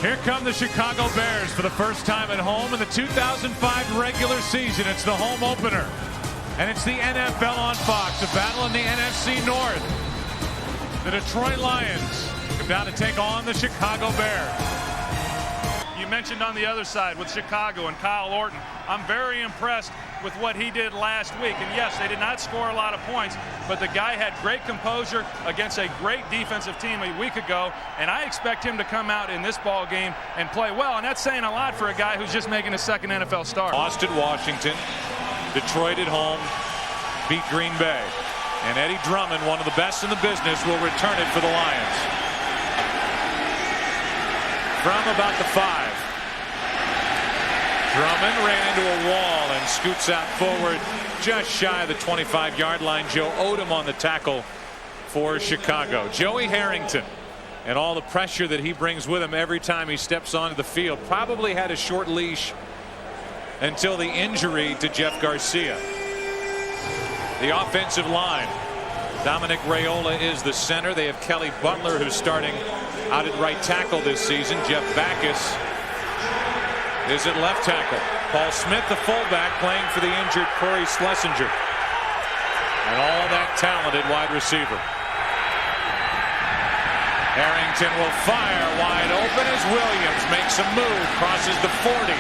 Here come the Chicago Bears for the first time at home in the 2005 regular season. It's the home opener. And it's the NFL on Fox, a battle in the NFC North. The Detroit Lions come down to take on the Chicago Bears. You mentioned on the other side with Chicago and Kyle Orton. I'm very impressed with what he did last week. And yes, they did not score a lot of points, but the guy had great composure against a great defensive team a week ago. And I expect him to come out in this ball game and play well. And that's saying a lot for a guy who's just making his second NFL start. Austin, Washington, Detroit at home, beat Green Bay. And Eddie Drummond, one of the best in the business, will return it for the Lions. From about the 5. Drummond ran into a wall and scoots out forward just shy of the 25-yard line. Joe Odom on the tackle for Chicago. Joey Harrington and all the pressure that he brings with him every time he steps onto the field probably had a short leash until the injury to Jeff Garcia. The offensive line. Dominic Raiola is the center. They have Kelly Butler, who's starting out at right tackle this season. Jeff Backus is at left tackle. Paul Smith, the fullback, playing for the injured Corey Schlesinger. And all that talented wide receiver. Harrington will fire wide open as Williams makes a move, crosses the 40.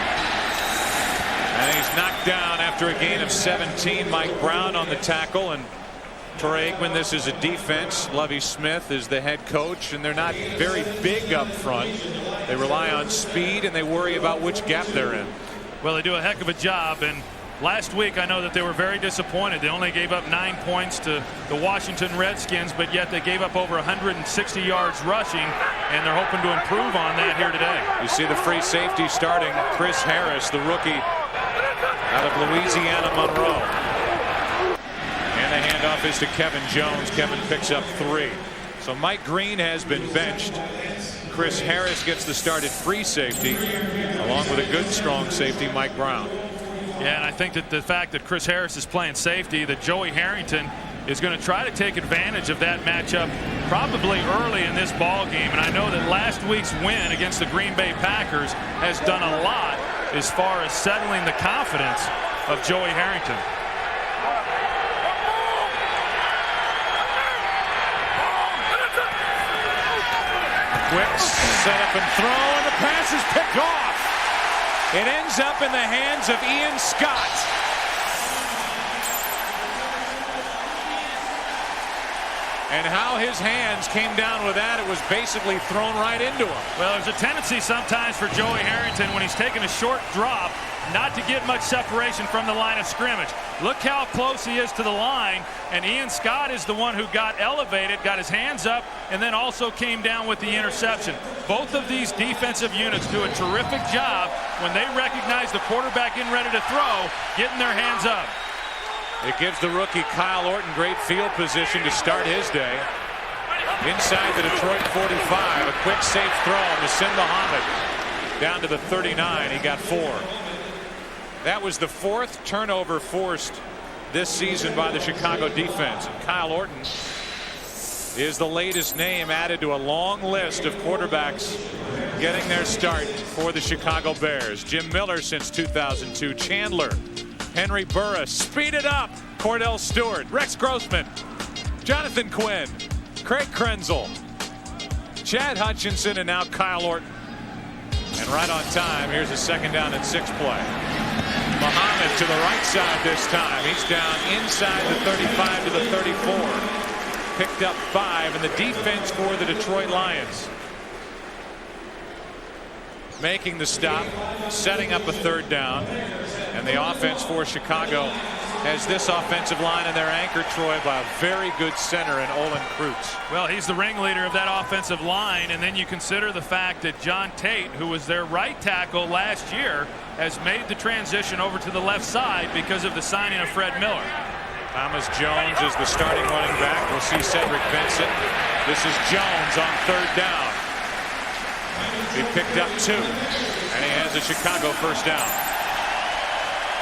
And he's knocked down after a gain of 17. Mike Brown on the tackle, and Troy Aikman, this is a defense. Lovie Smith is the head coach, and they're not very big up front. They rely on speed, and they worry about which gap they're in. Well, they do a heck of a job, and last week I know that they were very disappointed. They only gave up 9 points to the Washington Redskins, but yet they gave up over 160 yards rushing, and they're hoping to improve on that here today. You see the free safety starting, Chris Harris, the rookie out of Louisiana Monroe. And the handoff is to Kevin Jones. Kevin picks up 3. So Mike Green has been benched. Chris Harris gets the start at free safety, along with a good, strong safety, Mike Brown. Yeah, and I think that the fact that Chris Harris is playing safety, that Joey Harrington is going to try to take advantage of that matchup probably early in this ball game. And I know that last week's win against the Green Bay Packers has done a lot as far as settling the confidence of Joey Harrington. Quick set up and throw, and the pass is picked off. It ends up in the hands of Ian Scott. And how his hands came down with that, it was basically thrown right into him. Well, there's a tendency sometimes for Joey Harrington when he's taking a short drop not to get much separation from the line of scrimmage. Look how close he is to the line, and Ian Scott is the one who got elevated, got his hands up, and then also came down with the interception. Both of these defensive units do a terrific job when they recognize the quarterback getting ready to throw, getting their hands up. It gives the rookie Kyle Orton great field position to start his day. Inside the Detroit 45, a quick safe throw, Nassim Muhammad down to the 39. He got 4. That was the 4th turnover forced this season by the Chicago defense. And Kyle Orton is the latest name added to a long list of quarterbacks getting their start for the Chicago Bears. Jim Miller since 2002. Chandler, Henry Burris, speed it up. Cordell Stewart, Rex Grossman, Jonathan Quinn, Craig Krenzel, Chad Hutchinson, and now Kyle Orton. And right on time, here's a 2nd down and 6 play. Muhammad to the right side this time. He's down inside the 35 to the 34. Picked up 5, and the defense for the Detroit Lions making the stop, setting up a 3rd down. And the offense for Chicago has this offensive line and their anchor, Troy, by a very good center in Olin Kreutz. Well, he's the ringleader of that offensive line, and then you consider the fact that John Tate, who was their right tackle last year, has made the transition over to the left side because of the signing of Fred Miller. Thomas Jones is the starting running back. We'll see Cedric Vincent. This is Jones on 3rd down. He picked up 2, and he has a Chicago 1st down.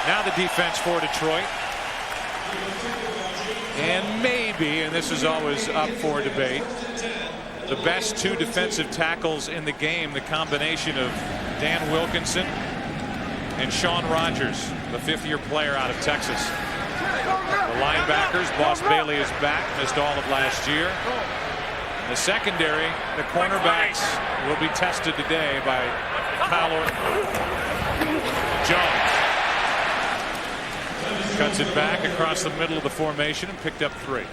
Now the defense for Detroit. And maybe, and this is always up for debate, the best two defensive tackles in the game, the combination of Dan Wilkinson and Sean Rogers, the fifth-year player out of Texas. The linebackers, Boss Bailey is back, missed all of last year. In the secondary, the cornerbacks will be tested today by Kyle Orton. Jones cuts it back across the middle of the formation and picked up 3.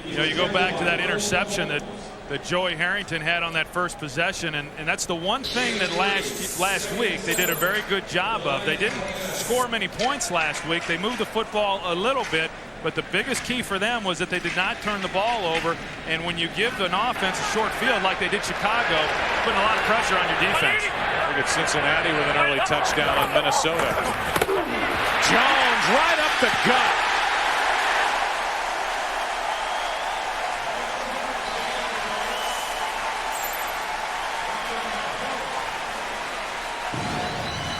You know, you go back to that interception that Joey Harrington had on that first possession, and that's the one thing that last week they did a very good job of. They didn't score many points last week. They moved the football a little bit, but the biggest key for them was that they did not turn the ball over. And when you give an offense a short field like they did Chicago, putting a lot of pressure on your defense. Look at Cincinnati with an early touchdown on Minnesota. Jones right up the gut.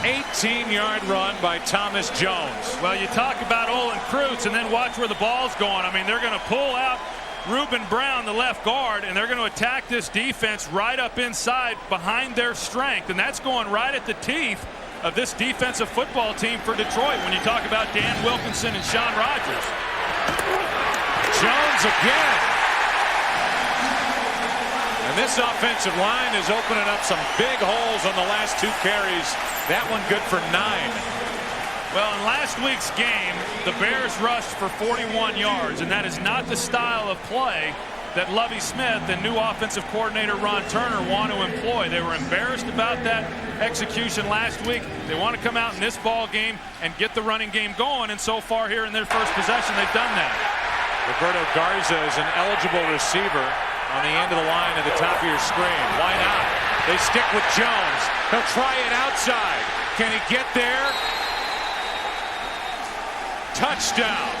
Eighteen-yard run by Thomas Jones. Well, you talk about Olin Kreutz and then watch where the ball's going. I mean, they're going to pull out Reuben Brown, the left guard, and they're going to attack this defense right up inside behind their strength. And that's going right at the teeth of this defensive football team for Detroit when you talk about Dan Wilkinson and Sean Rogers. Jones again. And this offensive line is opening up some big holes on the last 2 carries. That one good for 9. Well, in last week's game, the Bears rushed for 41 yards, and that is not the style of play that Lovie Smith and new offensive coordinator Ron Turner want to employ. They were embarrassed about that execution last week. They want to come out in this ball game and get the running game going, and so far here in their first possession, they've done that. Roberto Garza is an eligible receiver on the end of the line at the top of your screen. Why not? They stick with Jones. He'll try it outside. Can he get there? Touchdown.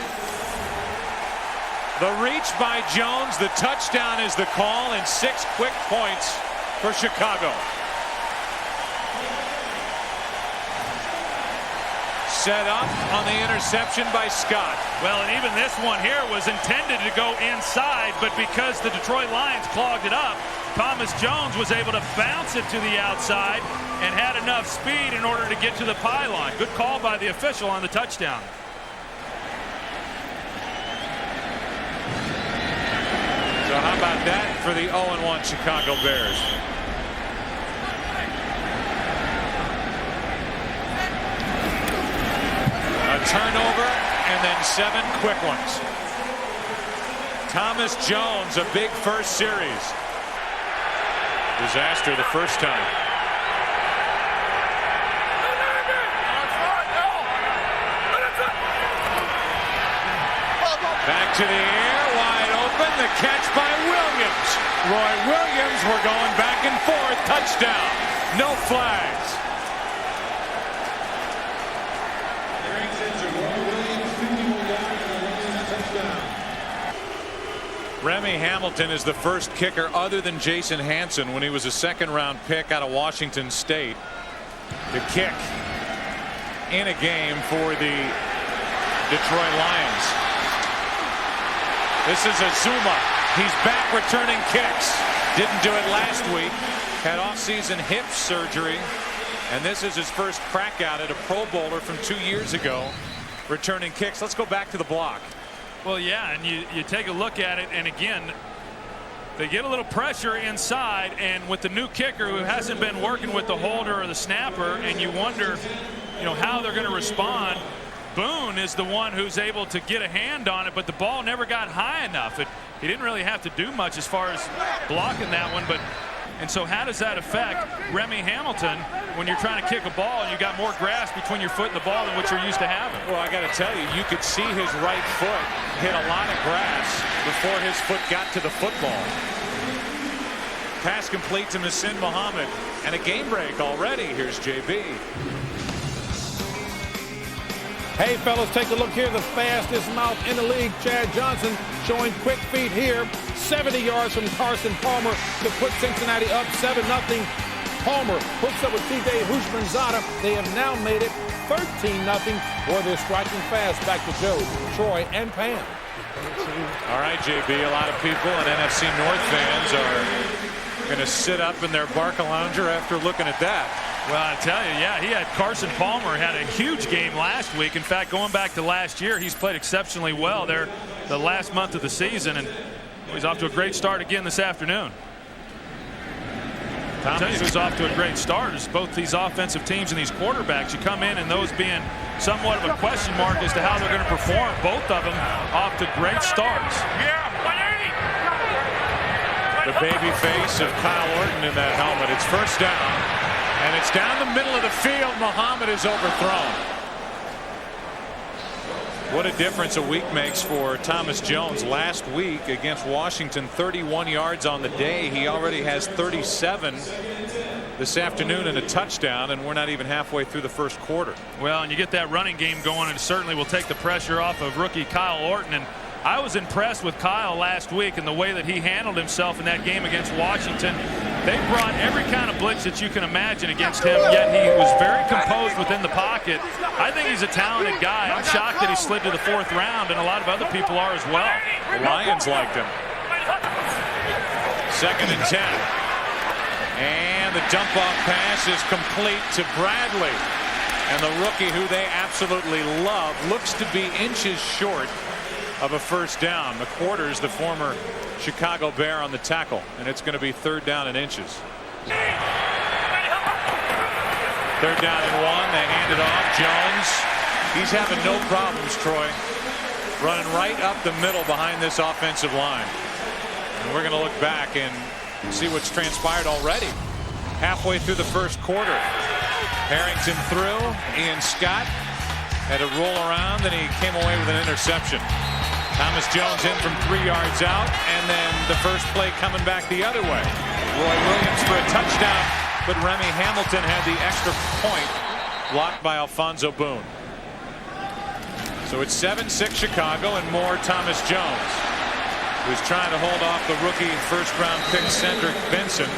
The reach by Jones. The touchdown is the call, and 6 quick points for Chicago. Set up on the interception by Scott. Well, and even this one here was intended to go inside, but because the Detroit Lions clogged it up, Thomas Jones was able to bounce it to the outside and had enough speed in order to get to the pylon. Good call by the official on the touchdown. So how about that for the 0-1 Chicago Bears? A turnover and then 7 quick ones. Thomas Jones, a big first series. Disaster the first time. Back to the air, wide open, the catch by Williams. Roy Williams, we're going back and forth, touchdown. No flags. Remy Hamilton is the first kicker other than Jason Hansen when he was a second-round pick out of Washington State to kick in a game for the Detroit Lions. This is Azuma. He's back returning kicks. Didn't do it last week. Had off-season hip surgery, and this is his first crack at it. A Pro Bowler from 2 years ago returning kicks. Let's go back to the block. Well, yeah, and you take a look at it, and again, they get a little pressure inside, and with the new kicker who hasn't been working with the holder or the snapper, and you wonder, how they're going to respond. Boone is the one who's able to get a hand on it, but the ball never got high enough. He didn't really have to do much as far as blocking that one, and so how does that affect Remy Hamilton when you're trying to kick a ball and you got more grass between your foot and the ball than what you're used to having? Well, I got to tell you, you could see his right foot hit a lot of grass before his foot got to the football. Pass complete to Muhsin Muhammad, and a game break already. Here's JB. Hey, fellas, take a look here. The fastest mouth in the league, Chad Johnson, showing quick feet here. 70 yards from Carson Palmer to put Cincinnati up 7-0. Palmer hooks up with T.J. Houshmandzadeh. They have now made it 13-0. Boy, they're striking fast. Back to Joe, Troy, and Pam. All right, JB, a lot of people and NFC North fans are going to sit up in their Barcalounger after looking at that. Well, I tell you, yeah, he had Carson Palmer had a huge game last week. In fact, going back to last year, he's played exceptionally well there the last month of the season, and he's off to a great start again this afternoon. I'll tell you who's off to a great start is both these offensive teams and these quarterbacks. You come in and those being somewhat of a question mark as to how they're going to perform. Both of them off to great starts. The baby face of Kyle Orton in that helmet. It's first down, and it's down the middle of the field. Muhammad is overthrown. What a difference a week makes for Thomas Jones. Last week against Washington, 31 yards on the day. He already has 37 this afternoon and a touchdown, and we're not even halfway through the first quarter. Well, and you get that running game going, and it certainly will take the pressure off of rookie Kyle Orton. And I was impressed with Kyle last week and the way that he handled himself in that game against Washington. They brought every kind of blitz that you can imagine against him, yet he was very composed within the pocket. I think he's a talented guy. I'm shocked that he slid to the 4th round, and a lot of other people are as well. The Lions liked him. 2nd and 10. And the dump-off pass is complete to Bradley. And the rookie, who they absolutely love, looks to be inches short of a first down. McQuarters, the former Chicago Bear, on the tackle, and it's going to be 3rd down and inches. 3rd down and 1. They hand it off. Jones, he's having no problems, Troy, running right up the middle behind this offensive line. And we're going to look back and see what's transpired already. Halfway through the first quarter, Harrington threw. Ian Scott had to roll around, and he came away with an interception. Thomas Jones in from 3 yards out, and then the first play coming back the other way. Roy Williams for a touchdown, but Remy Hamilton had the extra point blocked by Alfonso Boone. So it's 7-6 Chicago, and more Thomas Jones, who's trying to hold off the rookie first-round pick Cedric Benson,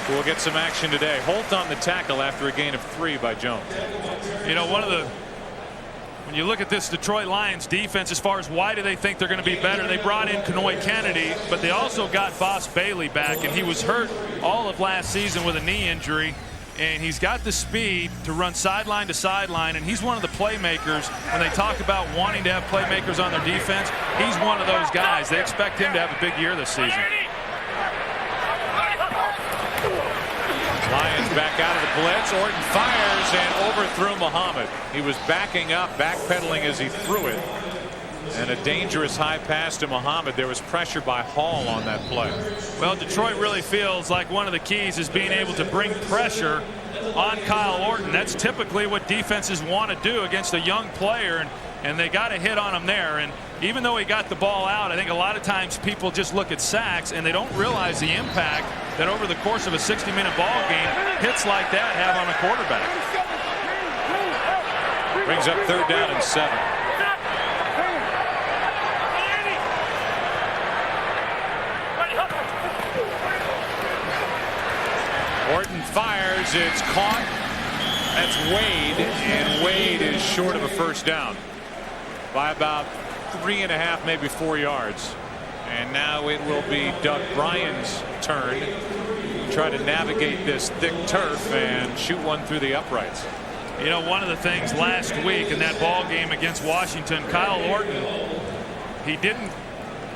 who will get some action today. Holt on the tackle after a gain of 3 by Jones. You know, when you look at this Detroit Lions defense, as far as why do they think they're going to be better, they brought in Kenoy Kennedy, but they also got Boss Bailey back, and he was hurt all of last season with a knee injury, and he's got the speed to run sideline to sideline, and he's one of the playmakers. When they talk about wanting to have playmakers on their defense, he's one of those guys. They expect him to have a big year this season. Lions back out of the blitz. Orton fires and overthrew Muhammad. He was backing up, backpedaling as he threw it. And a dangerous high pass to Muhammad. There was pressure by Hall on that play. Well, Detroit really feels like one of the keys is being able to bring pressure on Kyle Orton. That's typically what defenses want to do against a young player, and they got a hit on him there. And even though he got the ball out, I think a lot of times people just look at sacks and they don't realize the impact that over the course of a 60-minute ball game, hits like that have on a quarterback. Brings up 3rd down and 7. Orton fires. It's caught. That's Wade, and Wade is short of a first down by about 3.5, maybe 4 yards. And now it will be Doug Bryan's turn to try to navigate this thick turf and shoot one through the uprights. You know, one of the things last week in that ball game against Washington, Kyle Orton, he didn't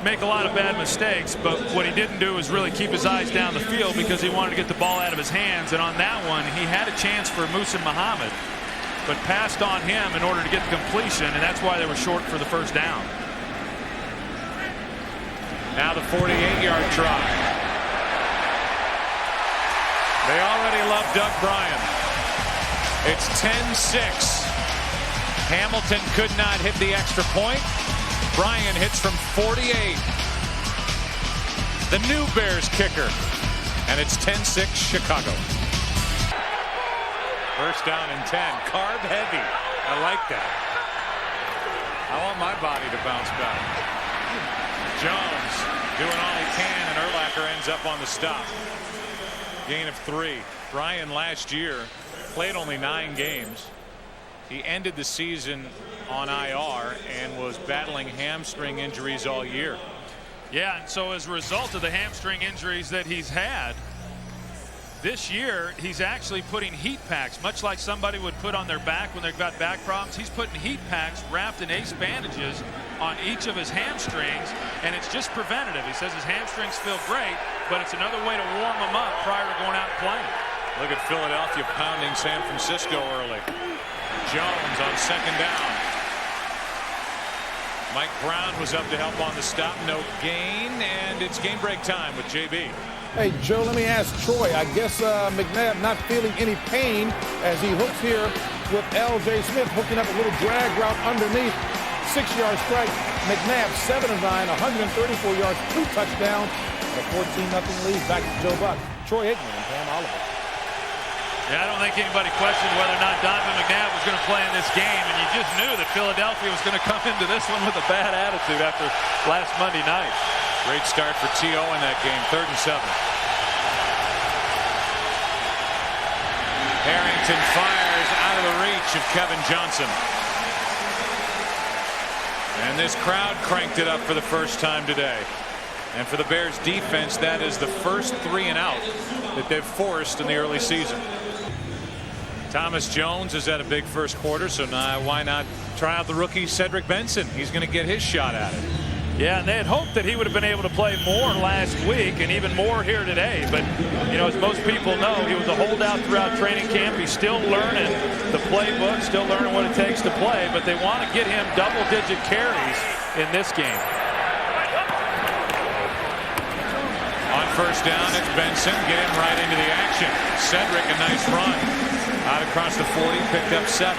make a lot of bad mistakes, but what he didn't do is really keep his eyes down the field because he wanted to get the ball out of his hands. And on that one, he had a chance for Musa Muhammad, but passed on him in order to get the completion, and that's why they were short for the first down. Now the 48-yard try. They already love Doug Bryan. It's 10-6. Hamilton could not hit the extra point. Bryan hits from 48. The new Bears kicker. And it's 10-6 Chicago. First down and 10. Carb heavy. I like that. I want my body to bounce back. Jones doing all he can, and Urlacher ends up on the stop. Gain of 3. Bryan last year played only 9 games. He ended the season on IR and was battling hamstring injuries all year. Yeah, and so as a result of the hamstring injuries that he's had this year, he's actually putting heat packs, much like somebody would put on their back when they've got back problems. He's putting heat packs wrapped in ace bandages on each of his hamstrings, and it's just preventative. He says his hamstrings feel great, but it's another way to warm them up prior to going out and playing. Look at Philadelphia pounding San Francisco early. Jones on second down. Mike Brown was up to help on the stop. No gain, and it's game break time with JB. Hey, Joe, let me ask Troy. I guess McNabb not feeling any pain as he hooks here with L.J. Smith, hooking up a little drag route underneath. 6-yard strike. McNabb, 7 of 9, 134 yards, 2 touchdowns, a 14-0 lead. Back to Joe Buck, Troy Aikman, and Pam Oliver. Yeah, I don't think anybody questioned whether or not Donovan McNabb was going to play in this game, and you just knew that Philadelphia was going to come into this one with a bad attitude after last Monday night. Great start for T.O. in that game. 3rd and 7. Harrington fires out of the reach of Kevin Johnson. And this crowd cranked it up for the first time today. And for the Bears defense, that is the first 3 and out that they've forced in the early season. Thomas Jones has had a big first quarter, so now why not try out the rookie Cedric Benson? He's going to get his shot at it. Yeah, and they had hoped that he would have been able to play more last week and even more here today. But, you know, as most people know, he was a holdout throughout training camp. He's still learning the playbook, still learning what it takes to play. But they want to get him double-digit carries in this game. On first down, it's Benson. Get him right into the action. Cedric, a nice run. Out across the 40, picked up 7.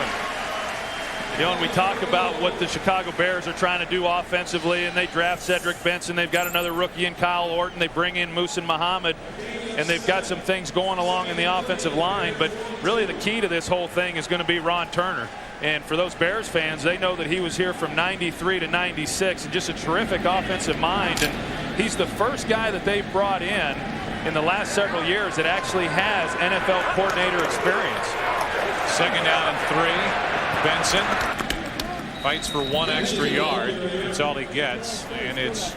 You know, when we talk about what the Chicago Bears are trying to do offensively, and they draft Cedric Benson, they've got another rookie in Kyle Orton, they bring in Muhsin Muhammad, and they've got some things going along in the offensive line. But really the key to this whole thing is going to be Ron Turner. And for those Bears fans, they know that he was here from 93 to 96 and just a terrific offensive mind. And he's the first guy that they've brought in the last several years that actually has NFL coordinator experience. 2nd down and 3. Benson fights for 1 extra yard. That's all he gets, and it's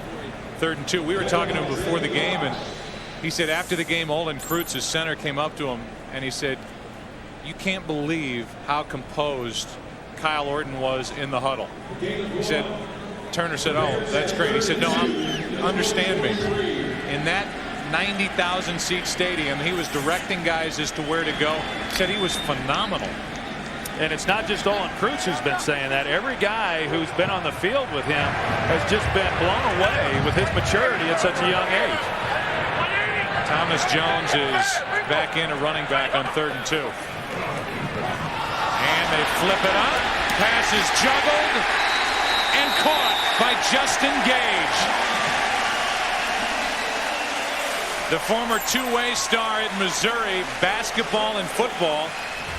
3rd and 2. We were talking to him before the game, and he said after the game, Olin Kreutz, his center, came up to him, and he said, "You can't believe how composed Kyle Orton was in the huddle." He said, Turner said, "Oh, that's great." He said, "No, understand me. In that 90,000 seat stadium, he was directing guys as to where to go." He said he was phenomenal. And it's not just Olin Kreutz who's been saying that. Every guy who's been on the field with him has just been blown away with his maturity at such a young age. Thomas Jones is back in a running back on 3rd and 2. And they flip it up. Pass is juggled and caught by Justin Gage. The former two-way star at Missouri, basketball and football.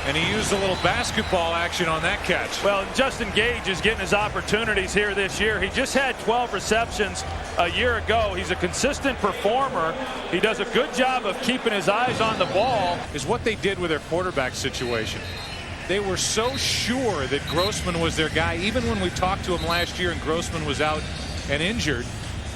And he used a little basketball action on that catch. Well, Justin Gage is getting his opportunities here this year. He just had 12 receptions a year ago. He's a consistent performer. He does a good job of keeping his eyes on the ball. Is what they did with their quarterback situation. They were so sure that Grossman was their guy, even when we talked to him last year and Grossman was out and injured.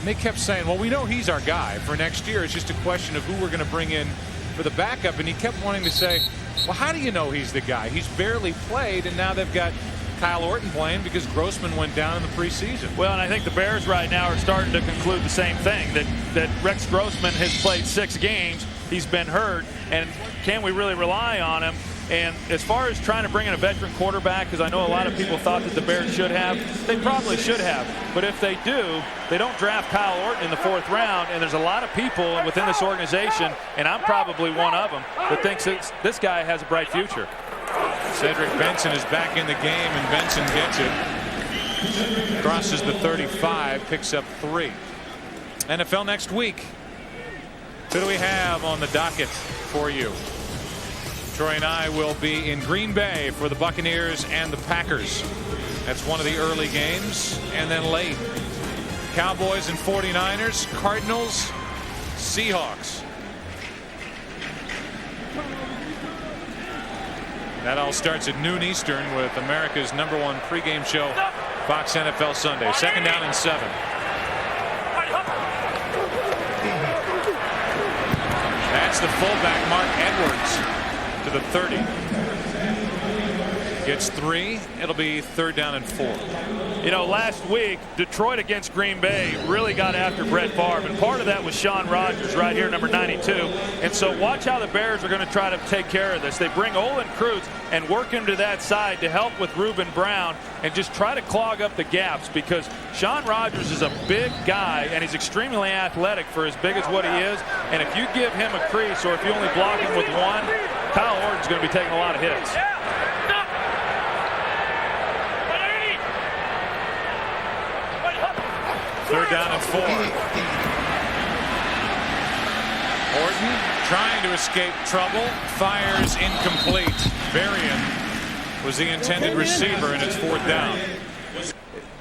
And they kept saying, well, we know he's our guy for next year. It's just a question of who we're going to bring in for the backup. And he kept wanting to say, well, how do you know he's the guy? He's barely played, and now they've got Kyle Orton playing because Grossman went down in the preseason. Well, and I think the Bears right now are starting to conclude the same thing, that Rex Grossman has played 6 games. He's been hurt, and can we really rely on him? And as far as trying to bring in a veteran quarterback, because I know a lot of people thought that the Bears should have, they probably should have. But if they do, they don't draft Kyle Orton in the 4th round, and there's a lot of people within this organization, and I'm probably one of them, that thinks this guy has a bright future. Cedric Benson is back in the game, and Benson gets it. Crosses the 35, picks up 3. NFL next week. Who do we have on the docket for you? Troy and I will be in Green Bay for the Buccaneers and the Packers. That's one of the early games. And then late, Cowboys and 49ers, Cardinals, Seahawks. That all starts at noon Eastern with America's #1 pregame show, Fox NFL Sunday. 2nd down and 7. That's the fullback, Mark Edwards, to the 30. Gets 3. It'll be 3rd down and 4. You know, last week, Detroit against Green Bay really got after Brett Favre, and part of that was Shaun Rogers right here, number 92. And so watch how the Bears are going to try to take care of this. They bring Olin Kreutz and work him to that side to help with Reuben Brown and just try to clog up the gaps, because Shaun Rogers is a big guy and he's extremely athletic for as big as what he is. And if you give him a crease, or if you only block him with one, Kyle Orton's going to be taking a lot of hits. 3rd down and 4. Orton trying to escape trouble, fires incomplete. Berrien was the intended receiver, and it's 4th down.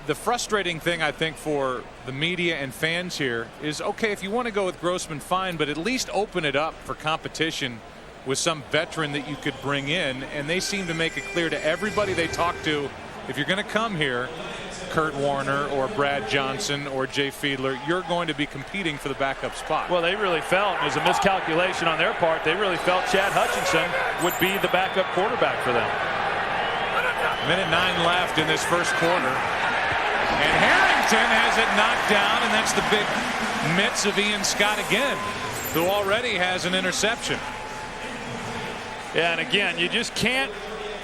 The frustrating thing, I think, for the media and fans here is, okay, if you want to go with Grossman, fine, but at least open it up for competition with some veteran that you could bring in. And they seem to make it clear to everybody they talk to, if you're going to come here, Kurt Warner or Brad Johnson or Jay Fiedler, you're going to be competing for the backup spot. Well, they really felt, it was a miscalculation on their part, they really felt Chad Hutchinson would be the backup quarterback for them. 1:09 left in this first quarter. And Harrington has it knocked down, and that's the big mitts of Ian Scott again, who already has an interception. Yeah, and again, you just can't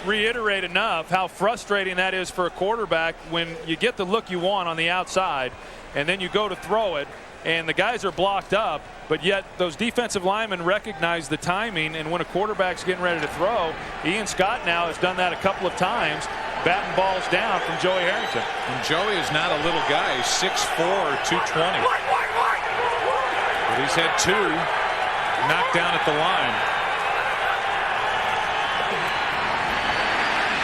reiterate enough how frustrating that is for a quarterback when you get the look you want on the outside and then you go to throw it and the guys are blocked up, but yet those defensive linemen recognize the timing, and when a quarterback's getting ready to throw, Ian Scott now has done that a couple of times, batting balls down from Joey Harrington. And Joey is not a little guy. He's 6'4", 220. But he's had 2 knocked down at the line.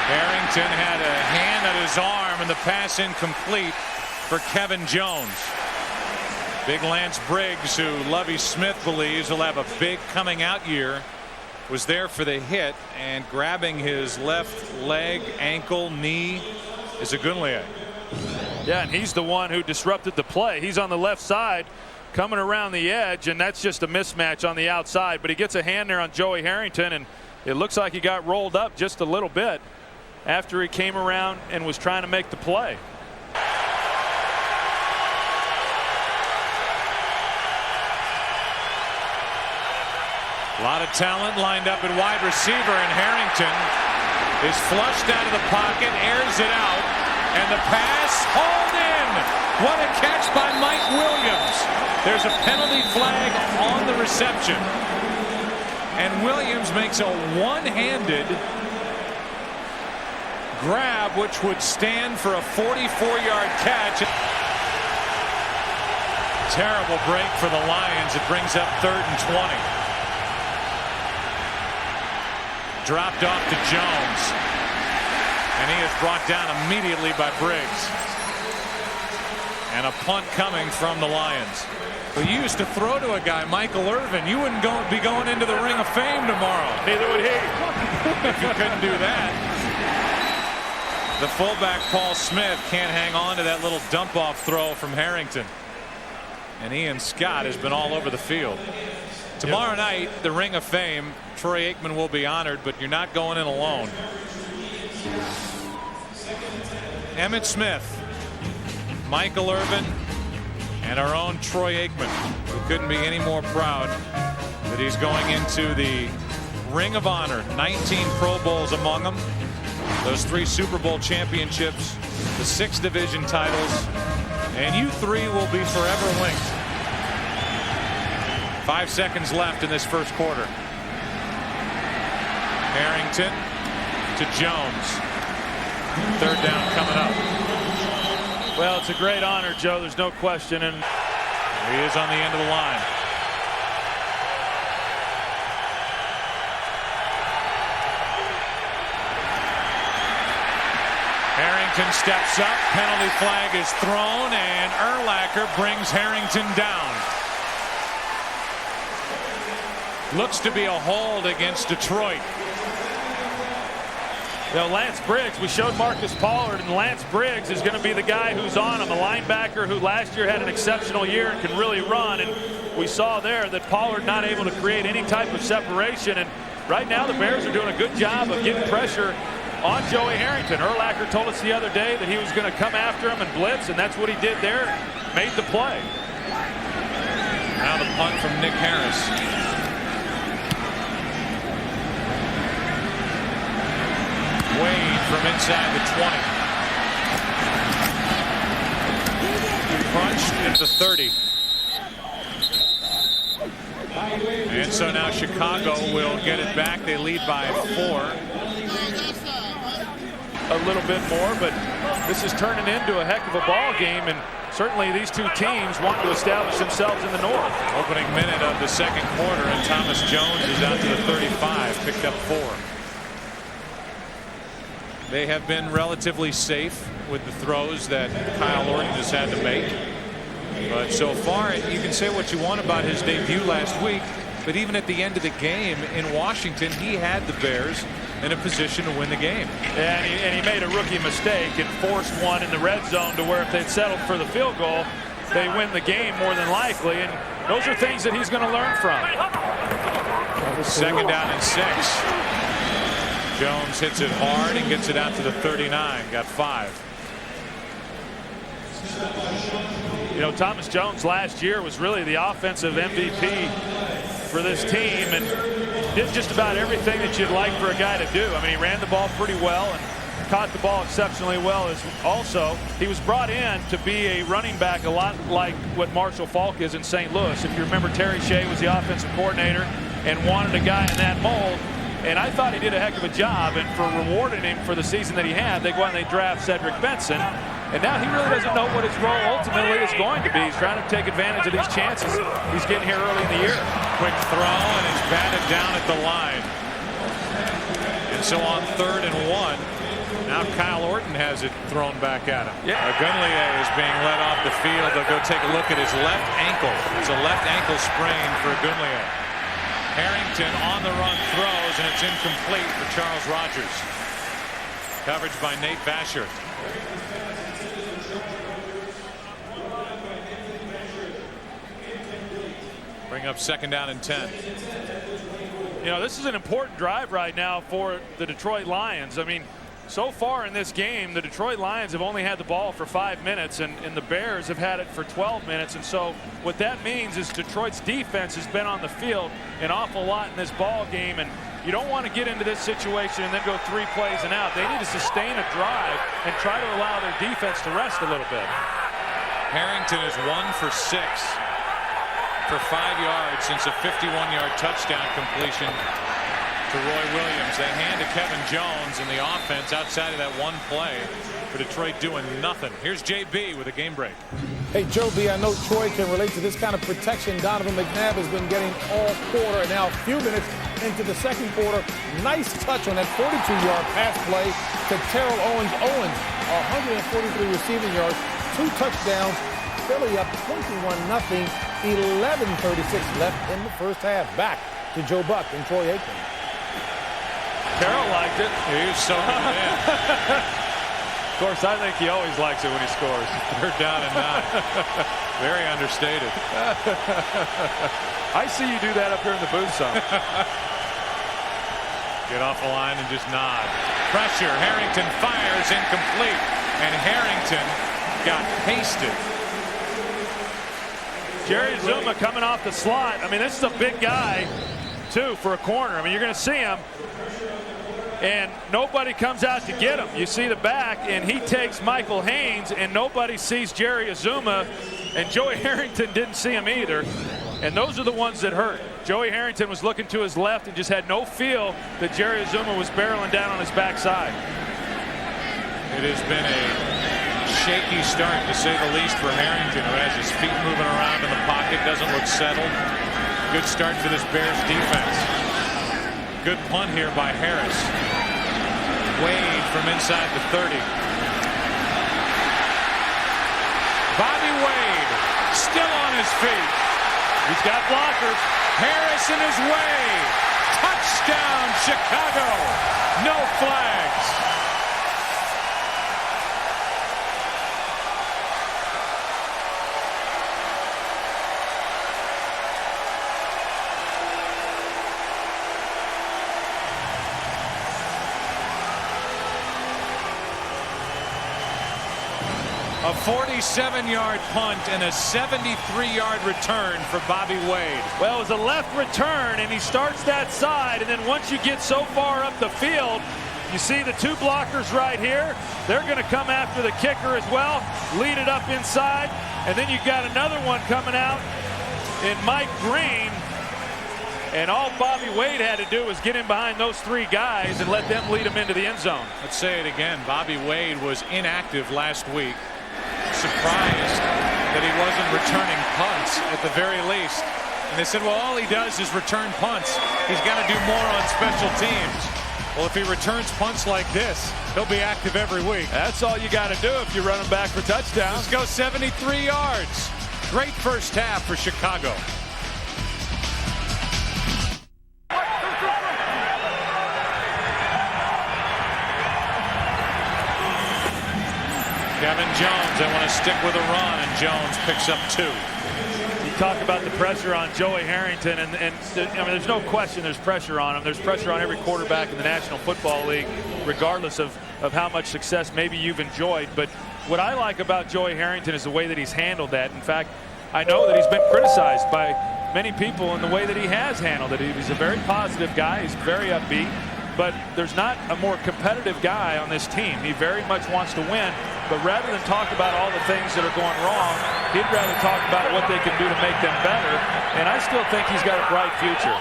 Harrington had a hand at his arm, and the pass incomplete for Kevin Jones. Big Lance Briggs, who Lovie Smith believes will have a big coming out year, was there for the hit, and grabbing his left leg, ankle, knee is Agunleye. Yeah, and he's the one who disrupted the play. He's on the left side coming around the edge, and that's just a mismatch on the outside, but he gets a hand there on Joey Harrington, and it looks like he got rolled up just a little bit after he came around and was trying to make the play. A lot of talent lined up at wide receiver, and Harrington is flushed out of the pocket, airs it out, and the pass hauled in. What a catch by Mike Williams. There's a penalty flag on the reception, and Williams makes a one-handed grab, which would stand for a 44-yard catch. Terrible break for the Lions. It brings up 3rd and 20. Dropped off to Jones, and he is brought down immediately by Briggs. And a punt coming from the Lions. Well, you used to throw to a guy, Michael Irvin. You wouldn't be going into the Ring of Fame tomorrow. Neither would he. If you couldn't do that. The fullback, Paul Smith, can't hang on to that little dump-off throw from Harrington. And Ian Scott has been all over the field. Tomorrow night, the Ring of Fame, Troy Aikman will be honored, but you're not going in alone. Emmitt Smith, Michael Irvin, and our own Troy Aikman, who couldn't be any more proud that he's going into the Ring of Honor. 19 Pro Bowls among them, those 3 Super Bowl championships, the 6 division titles, and you 3 will be forever linked. 5 seconds left in this first quarter. Harrington to Jones. 3rd down coming up. Well, it's a great honor, Joe. There's no question. And he is on the end of the line. Harrington steps up. Penalty flag is thrown, and Urlacher brings Harrington down. Looks to be a hold against Detroit. You know, Lance Briggs, we showed Marcus Pollard, and Lance Briggs is going to be the guy who's on him, a linebacker who last year had an exceptional year and can really run. And we saw there that Pollard not able to create any type of separation. And right now the Bears are doing a good job of getting pressure on Joey Harrington. Urlacher told us the other day that he was going to come after him and blitz, and that's what he did there. Made the play. Now the punt from Nick Harris. Wade from inside the 20. Punched at the 30. And so now Chicago will get it back. They lead by 4. A little bit more, but this is turning into a heck of a ball game, and certainly these two teams want to establish themselves in the North. Opening minute of the second quarter, and Thomas Jones is out to the 35, picked up 4. They have been relatively safe with the throws that Kyle Orton has had to make. But so far, you can say what you want about his debut last week, but even at the end of the game in Washington, he had the Bears in a position to win the game. And he made a rookie mistake and forced one in the red zone to where if they'd settled for the field goal, they win the game more than likely. And those are things that he's going to learn from. Second down and 6. Jones hits it hard and gets it out to the 39. Got 5. You know, Thomas Jones last year was really the offensive MVP for this team and did just about everything that you'd like for a guy to do. I mean, he ran the ball pretty well and caught the ball exceptionally well. As also, he was brought in to be a running back a lot like what Marshall Faulk is in St. Louis. If you remember, Terry Shea was the offensive coordinator and wanted a guy in that mold. And I thought he did a heck of a job, and for rewarding him for the season that he had, they go out and they draft Cedric Benson. And now he really doesn't know what his role ultimately is going to be. He's trying to take advantage of these chances. He's getting here early in the year. Quick throw, and it's batted down at the line. And so on 3rd and 1, now Kyle Orton has it thrown back at him. Yeah. Gunlier is being led off the field. They'll go take a look at his left ankle. It's a left ankle sprain for Gunlier. Harrington on the run throws, and it's incomplete for Charles Rogers. Coverage by Nate Vasher. Bring up 2nd down and 10. You know, this is an important drive right now for the Detroit Lions. I mean, so far in this game, the Detroit Lions have only had the ball for 5 minutes, and the Bears have had it for 12 minutes. And so what that means is Detroit's defense has been on the field an awful lot in this ball game, and you don't want to get into this situation and then go 3 plays and out. They need to sustain a drive and try to allow their defense to rest a little bit. Harrington is 1 for 6 for 5 yards since a 51-yard touchdown completion to Roy Williams. They hand to Kevin Jones, and the offense outside of that one play for Detroit doing nothing. Here's JB with a game break. Hey, Joe B, I know Troy can relate to this kind of protection Donovan McNabb has been getting all quarter, and now a few minutes into the second quarter. Nice touch on that 42-yard pass play to Terrell Owens. 143 receiving yards, 2 touchdowns. Philly up 21-0. 11:36 left in the first half. Back to Joe Buck and Troy Aikman. Carroll liked it. He was so in. Of course, I think he always likes it when he scores. 3rd down and 9. Very understated. I see you do that up here in the booth some. Get off the line and just nod. Pressure. Harrington fires incomplete. And Harrington got pasted. Jerry Zuma coming off the slot. I mean, this is a big guy, too, for a corner. I mean, you're going to see him. And nobody comes out to get him. You see the back, and he takes Michael Haynes, and nobody sees Jerry Azuma, and Joey Harrington didn't see him either. And those are the ones that hurt. Joey Harrington was looking to his left and just had no feel that Jerry Azuma was barreling down on his backside. It has been a shaky start, to say the least, for Harrington, who has his feet moving around in the pocket, doesn't look settled. Good start for this Bears defense. Good punt here by Harris. Wade from inside the 30. Bobby Wade still on his feet. He's got blockers. Harris in his way. Touchdown, Chicago. No flags. A 47-yard punt and a 73-yard return for Bobby Wade. Well, it was a left return, and he starts that side, and then once you get so far up the field, you see the two blockers right here. They're going to come after the kicker as well, lead it up inside, and then you've got another one coming out in Mike Green. And all Bobby Wade had to do was get in behind those three guys and let them lead him into the end zone. Let's say it again. Bobby Wade was inactive last week. Surprised that he wasn't returning punts at the very least. And they said, well, all he does is return punts. He's got to do more on special teams. Well, if he returns punts like this, he'll be active every week. That's all you got to do if you're running back for touchdowns. Let's go 73 yards. Great first half for Chicago. Kevin Jones, they want to stick with a run, and Jones picks up 2. You talk about the pressure on Joey Harrington, and I mean, there's no question there's pressure on him. There's pressure on every quarterback in the National Football League, regardless of how much success maybe you've enjoyed. But what I like about Joey Harrington is the way that he's handled that. In fact, I know that he's been criticized by many people in the way that he has handled it. He's a very positive guy. He's very upbeat. But there's not a more competitive guy on this team. He very much wants to win. But rather than talk about all the things that are going wrong, he'd rather talk about what they can do to make them better. And I still think he's got a bright future.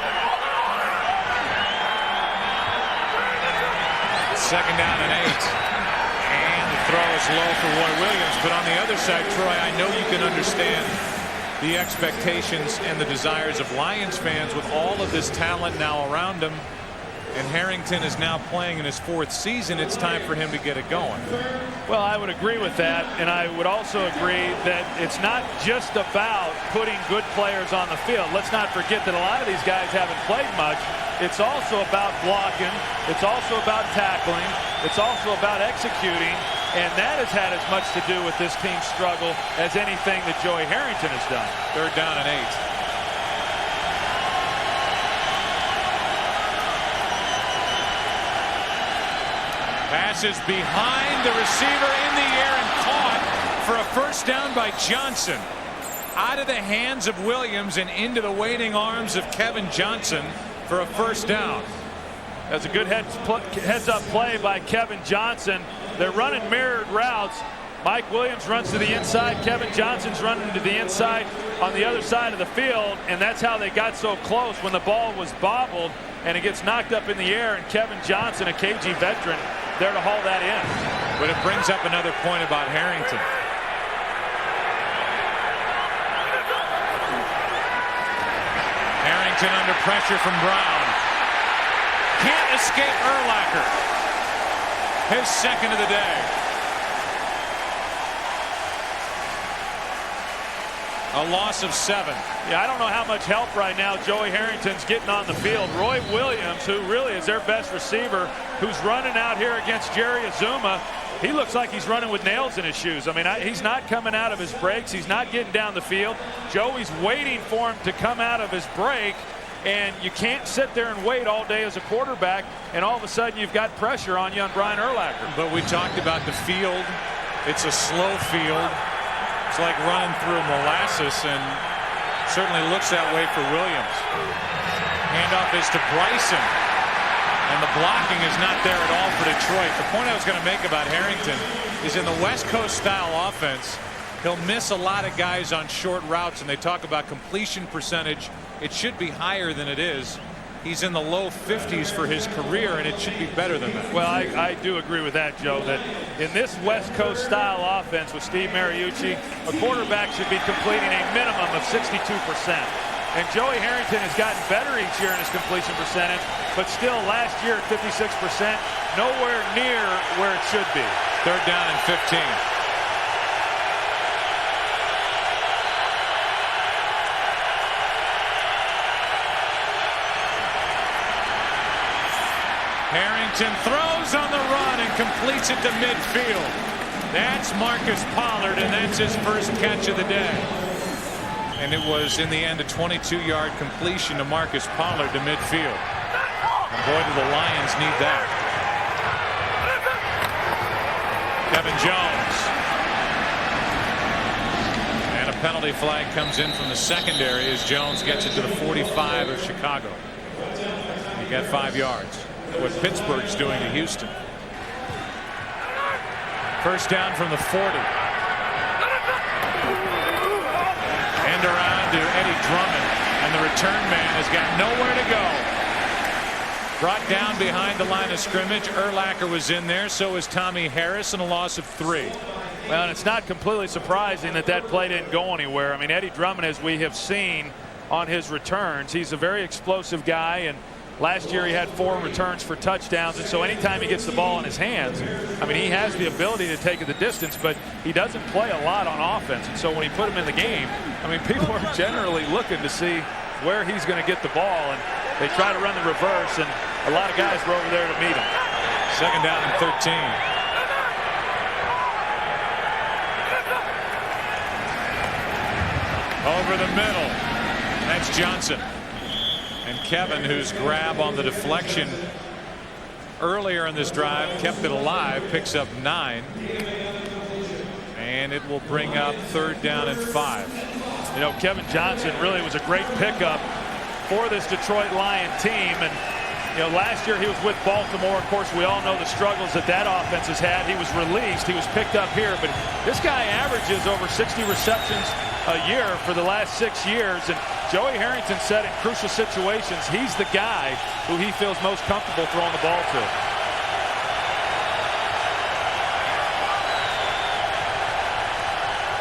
Second down and 8. And the throw is low for Roy Williams. But on the other side, Troy, I know you can understand the expectations and the desires of Lions fans with all of this talent now around him. And Harrington is now playing in his 4th season. It's time for him to get it going. Well, I would agree with that, and I would also agree that it's not just about putting good players on the field. Let's not forget that a lot of these guys haven't played much. It's also about blocking. It's also about tackling. It's also about executing, and that has had as much to do with this team's struggle as anything that Joey Harrington has done. Third down and 8. Passes behind the receiver in the air and caught for a first down by Johnson. Out of the hands of Williams and into the waiting arms of Kevin Johnson for a first down. That's a good heads-up play by Kevin Johnson. They're running mirrored routes. Mike Williams runs to the inside. Kevin Johnson's running to the inside on the other side of the field, and that's how they got so close when the ball was bobbled and it gets knocked up in the air, and Kevin Johnson, a KG veteran, there to haul that in. But it brings up another point about Harrington. Harrington under pressure from Brown. Can't escape Urlacher. His second of the day. A loss of 7. Yeah, I don't know how much help right now Joey Harrington's getting on the field. Roy Williams, who really is their best receiver, who's running out here against Jerry Azuma, he looks like he's running with nails in his shoes. I mean, he's not coming out of his breaks. He's not getting down the field. Joey's waiting for him to come out of his break, and you can't sit there and wait all day as a quarterback, and all of a sudden you've got pressure on you on Brian Urlacher. But we talked about the field. It's a slow field. It's like running through molasses, and certainly looks that way for Williams. Handoff is to Bryson, and the blocking is not there at all for Detroit. The point I was going to make about Harrington is in the West Coast style offense, he'll miss a lot of guys on short routes, and they talk about completion percentage. It should be higher than it is. He's in the low 50s for his career, and it should be better than that. Well, I do agree with that, Joe, that in this West Coast style offense with Steve Mariucci, a quarterback should be completing a minimum of 62%. And Joey Harrington has gotten better each year in his completion percentage, but still last year at 56%, nowhere near where it should be. Third down and 15. Harrington throws on the run and completes it to midfield. That's Marcus Pollard, and that's his first catch of the day. And it was, in the end, a 22-yard completion to Marcus Pollard to midfield. And boy, do the Lions need that. Kevin Jones. penalty flag comes in from the secondary as Jones gets it to the 45 of Chicago. He got 5 yards. What Pittsburgh's doing to Houston. First down from the 40. End around to Eddie Drummond, and the return man has got nowhere to go. Brought down behind the line of scrimmage. Urlacher was in there, so was Tommy Harris, and a loss of 3. Well, and it's not completely surprising that that play didn't go anywhere. I mean, Eddie Drummond, as we have seen on his returns, he's a very explosive guy, and last year he had 4 returns for touchdowns, and so anytime he gets the ball in his hands, I mean, he has the ability to take it the distance, but he doesn't play a lot on offense, and so when he put him in the game, I mean, people are generally looking to see where he's going to get the ball, and they try to run the reverse, and a lot of guys were over there to meet him. Second down and 13. Over the middle. That's Johnson. And Kevin, whose grab on the deflection earlier in this drive kept it alive, picks up 9. And it will bring up 3rd down and 5. You know, Kevin Johnson really was a great pickup for this Detroit Lion team. And, you know, last year he was with Baltimore. Of course, we all know the struggles that offense has had. He was released. He was picked up here. But this guy averages over 60 receptions a year for the last 6 years, and Joey Harrington said in crucial situations he's the guy who he feels most comfortable throwing the ball to.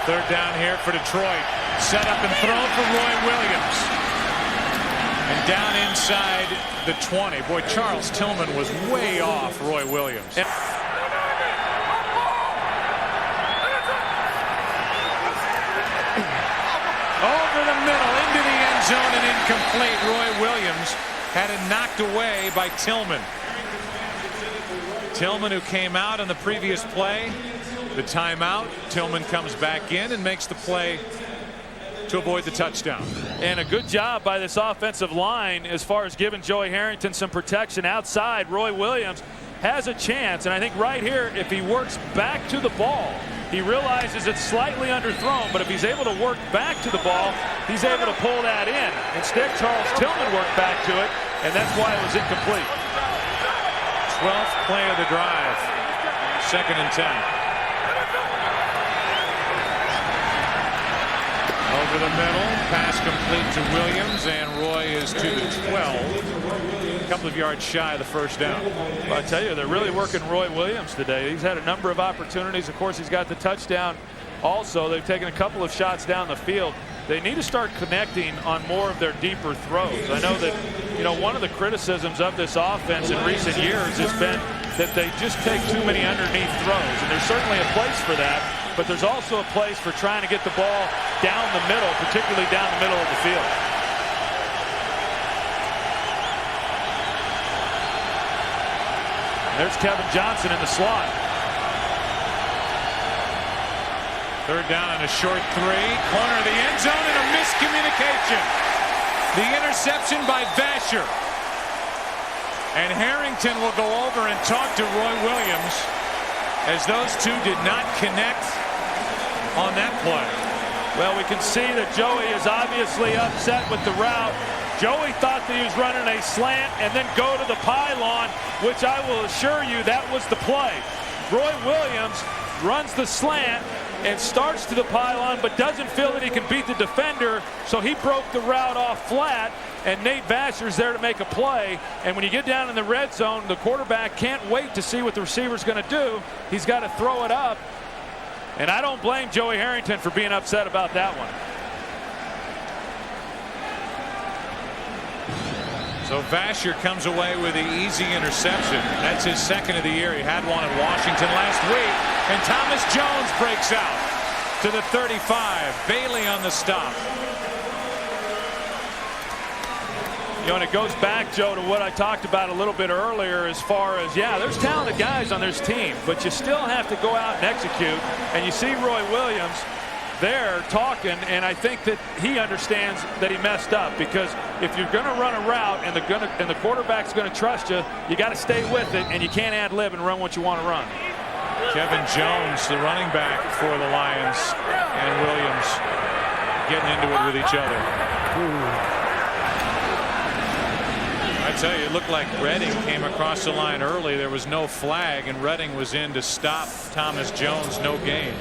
Third down here for Detroit. Set up and thrown for Roy Williams. And down inside the 20. Boy, Charles Tillman was way off Roy Williams. Over the middle, into the end zone and incomplete. Roy Williams had it knocked away by Tillman. Tillman, who came out on the previous play, the timeout. Tillman comes back in and makes the play to avoid the touchdown. And a good job by this offensive line as far as giving Joey Harrington some protection outside. Roy Williams has a chance, and I think right here, if he works back to the ball, he realizes it's slightly underthrown, but if he's able to work back to the ball, he's able to pull that in. Instead, Charles Tillman worked back to it, and that's why it was incomplete. 12th play of the drive. 2nd and 10. Over the middle, pass complete to Williams, and Roy is to the 12. A couple of yards shy of the first down. Well, I tell you, they're really working Roy Williams today. He's had a number of opportunities. Of course, he's got the touchdown also. They've taken a couple of shots down the field. They need to start connecting on more of their deeper throws. I know that, you know, one of the criticisms of this offense in recent years has been that they just take too many underneath throws, and there's certainly a place for that, but there's also a place for trying to get the ball down the middle, particularly down the middle of the field. There's Kevin Johnson in the slot. 3rd down and a short 3. Corner of the end zone and a miscommunication. The interception by Vasher. And Harrington will go over and talk to Roy Williams as those two did not connect on that play. Well, we can see that Joey is obviously upset with the route. Joey thought that he was running a slant and then go to the pylon, which I will assure you that was the play. Roy Williams runs the slant and starts to the pylon, but doesn't feel that he can beat the defender, so he broke the route off flat, and Nate Vasher's there to make a play. And when you get down in the red zone, the quarterback can't wait to see what the receiver's going to do. He's got to throw it up, and I don't blame Joey Harrington for being upset about that one. So Vasher comes away with the easy interception. That's his 2nd of the year. He had one at Washington last week. And Thomas Jones breaks out to the 35. Bailey on the stop. You know, and it goes back, Joe, to what I talked about a little bit earlier as far as, yeah, there's talented guys on this team, but you still have to go out and execute. And you see Roy Williams there talking, and I think that he understands that he messed up, because if you're going to run a route and the quarterback's going to trust you, you got to stay with it, and you can't ad lib and run what you want to run. Kevin Jones, the running back for the Lions, and Williams getting into it with each other. I tell you, it looked like Redding came across the line early. There was no flag, and Redding was in to stop Thomas Jones. No gain.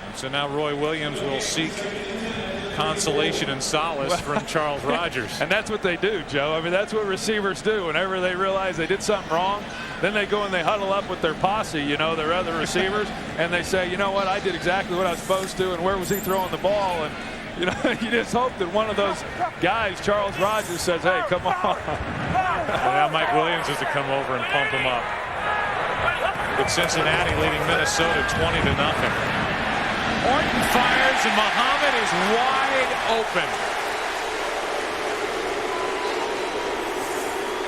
And so now Roy Williams will seek consolation and solace from Charles Rogers. And that's what they do, Joe. I mean, that's what receivers do. Whenever they realize they did something wrong, then they go and they huddle up with their posse, you know, their other receivers, and they say, you know what, I did exactly what I was supposed to, and where was he throwing the ball? And, you know, you just hope that one of those guys, Charles Rogers, says, hey, come on. Well, now Mike Williams has to come over and pump him up. With Cincinnati leading Minnesota 20-0. Orton fires, and Muhammad is wide open.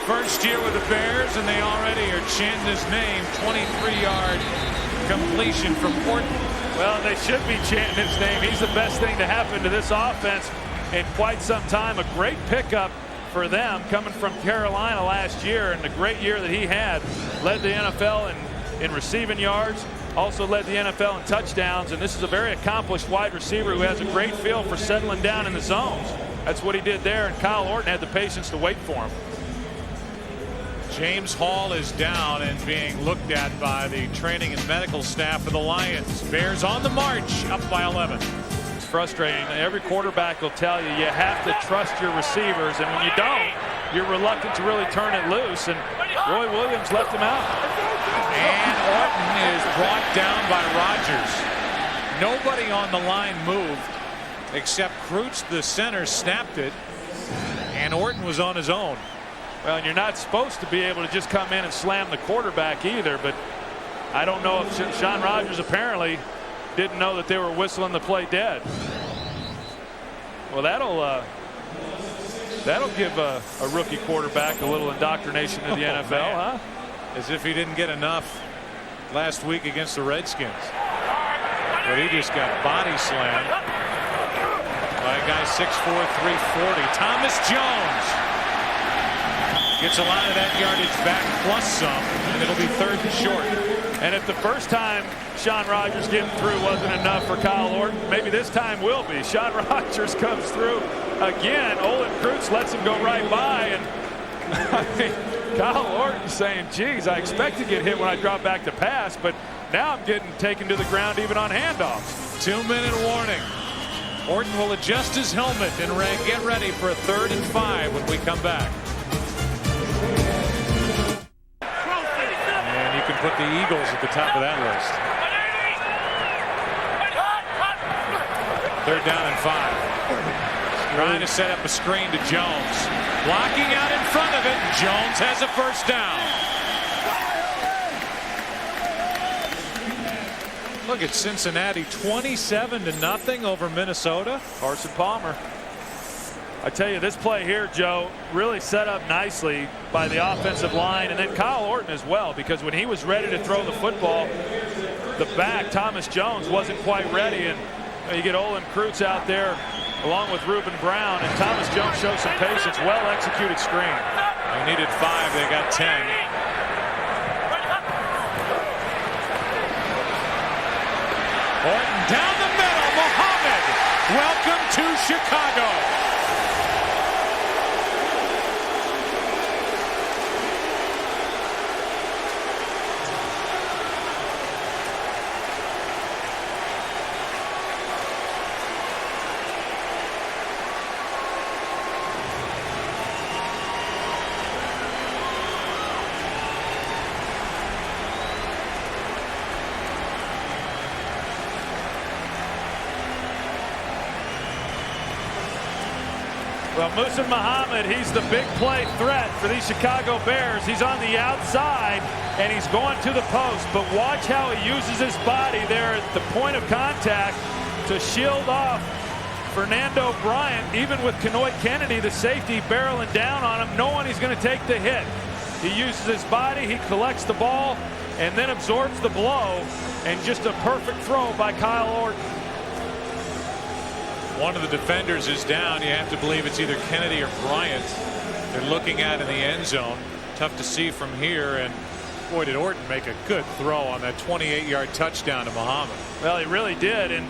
First year with the Bears, and they already are chanting his name. 23-yard completion from Orton. Well, they should be chanting his name. He's the best thing to happen to this offense in quite some time. A great pickup for them coming from Carolina last year, and the great year that he had. Led the NFL in receiving yards. Also led the NFL in touchdowns, and this is a very accomplished wide receiver who has a great feel for settling down in the zones. That's what he did there, and Kyle Orton had the patience to wait for him. James Hall is down and being looked at by the training and medical staff of the Lions. Bears on the march, up by 11. It's frustrating. Every quarterback will tell you have to trust your receivers, and when you don't, you're reluctant to really turn it loose, and Roy Williams left him out. And Orton is brought down by Rogers. Nobody on the line moved except Kreutz, the center, snapped it, and Orton was on his own. Well, and you're not supposed to be able to just come in and slam the quarterback either, but I don't know if Sean Rogers apparently didn't know that they were whistling the play dead. Well, that'll give a rookie quarterback a little indoctrination to the NFL, huh? As if he didn't get enough last week against the Redskins. But he just got body slammed by a guy 6'4", 340. Thomas Jones gets a lot of that yardage back plus some, and it'll be 3rd and short. And if the first time Sean Rogers getting through wasn't enough for Kyle Orton, maybe this time will be. Sean Rogers comes through again. Olin Kreutz lets him go right by, and I mean, Kyle Orton saying, geez, I expect to get hit when I drop back to pass, but now I'm getting taken to the ground even on handoffs. 2-minute warning. Orton will adjust his helmet and get ready for a 3rd and 5 when we come back. And you can put the Eagles at the top of that list. 3rd down and 5. Trying to set up a screen to Jones. Blocking out in front of it. Jones has a 1st down. Look at Cincinnati, 27-0 over Minnesota. Carson Palmer. I tell you, this play here, Joe, really set up nicely by the offensive line, and then Kyle Orton as well, because when he was ready to throw the football, the back, Thomas Jones, wasn't quite ready, and you get Olin Kreutz out there along with Reuben Brown, and Thomas Jones shows some patience. Well executed screen. They needed 5, they got 10. Orton down the middle. Muhammad, welcome to Chicago. Well, Musa Muhammad, he's the big play threat for these Chicago Bears. He's on the outside, and he's going to the post. But watch how he uses his body there at the point of contact to shield off Fernando Bryant. Even with Kenoit Kennedy, the safety, barreling down on him, knowing he's going to take the hit. He uses his body, he collects the ball, and then absorbs the blow. And just a perfect throw by Kyle Orton. One of the defenders is down. You have to believe it's either Kennedy or Bryant they're looking at in the end zone. Tough to see from here, and boy, did Orton make a good throw on that 28-yard touchdown to Muhammad. Well, he really did, and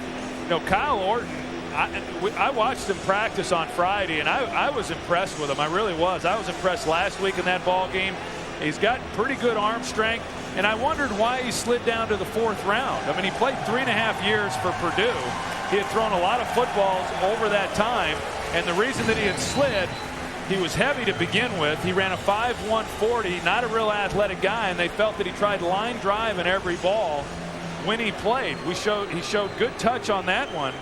Kyle Orton, I watched him practice on Friday, and I was impressed with him. I really was. I was impressed last week in that ball game. He's got pretty good arm strength, and I wondered why he slid down to the 4th round. I mean, he played 3.5 years for Purdue. He had thrown a lot of footballs over that time, and the reason that he had slid, he was heavy to begin with. He ran a 5.1 40, not a real athletic guy, and they felt that he tried line drive in every ball when he played. He showed good touch on that one.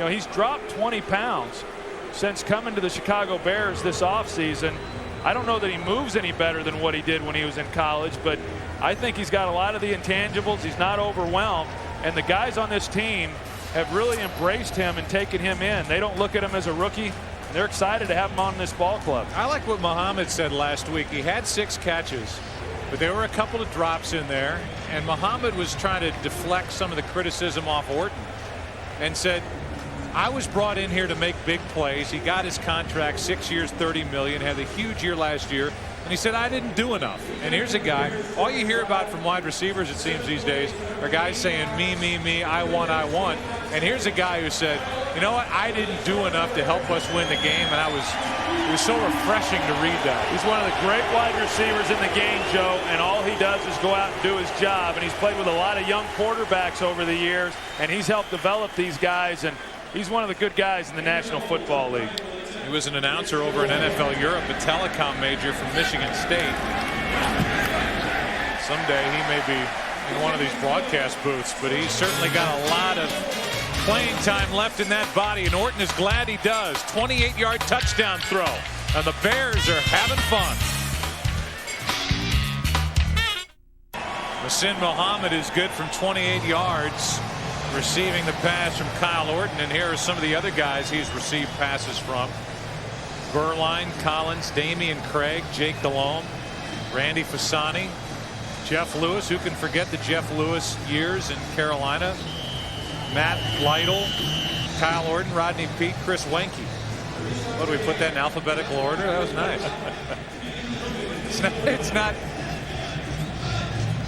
He's dropped 20 pounds since coming to the Chicago Bears this offseason. I don't know that he moves any better than what he did when he was in college, but I think he's got a lot of the intangibles. He's not overwhelmed, and the guys on this team have really embraced him and taken him in. They don't look at him as a rookie. They're excited to have him on this ball club. I like what Muhammad said last week. He had 6 catches, but there were a couple of drops in there, and Muhammad was trying to deflect some of the criticism off Orton and said, I was brought in here to make big plays. He got his contract, 6 years, $30 million, had a huge year last year, and he said, I didn't do enough. And here's a guy, all you hear about from wide receivers, it seems these days, are guys saying, me, I want. And here's a guy who said, you know what, I didn't do enough to help us win the game, and it was so refreshing to read that. He's one of the great wide receivers in the game, Joe, and all he does is go out and do his job. And he's played with a lot of young quarterbacks over the years, and he's helped develop these guys, and he's one of the good guys in the National Football League. He was an announcer over in NFL Europe, a telecom major from Michigan State. Someday he may be in one of these broadcast booths, but he's certainly got a lot of playing time left in that body, and Orton is glad he does. 28-yard touchdown throw, and the Bears are having fun. Muhsin Muhammad is good from 28 yards, receiving the pass from Kyle Orton, and here are some of the other guys he's received passes from. Berline, Collins, Damian Craig, Jake Delhomme, Randy Fasani, Jeff Lewis. Who can forget the Jeff Lewis years in Carolina? Matt Lytle, Kyle Orton, Rodney Peete, Chris Wenke. What, do we put that in alphabetical order? That was nice. It's not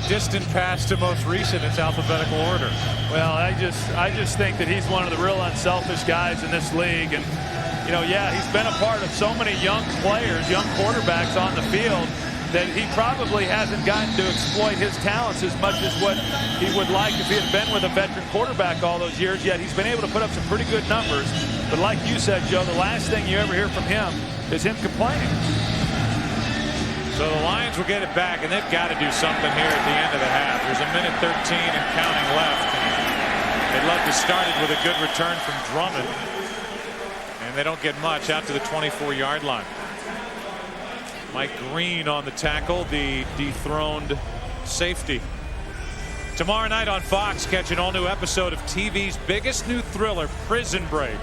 distant past to most recent. It's alphabetical order. Well, I just think that he's one of the real unselfish guys in this league, and yeah, he's been a part of so many young players, young quarterbacks on the field, that he probably hasn't gotten to exploit his talents as much as what he would like if he had been with a veteran quarterback all those years. Yet he's been able to put up some pretty good numbers. But like you said, Joe, the last thing you ever hear from him is him complaining. So the Lions will get it back, and they've got to do something here at the end of the half. There's a minute 13 and counting left. They'd love to start it with a good return from Drummond. And they don't get much out to the 24-yard line. Mike Green on the tackle, the dethroned safety. Tomorrow night on Fox, catch an all-new episode of TV's biggest new thriller, Prison Break.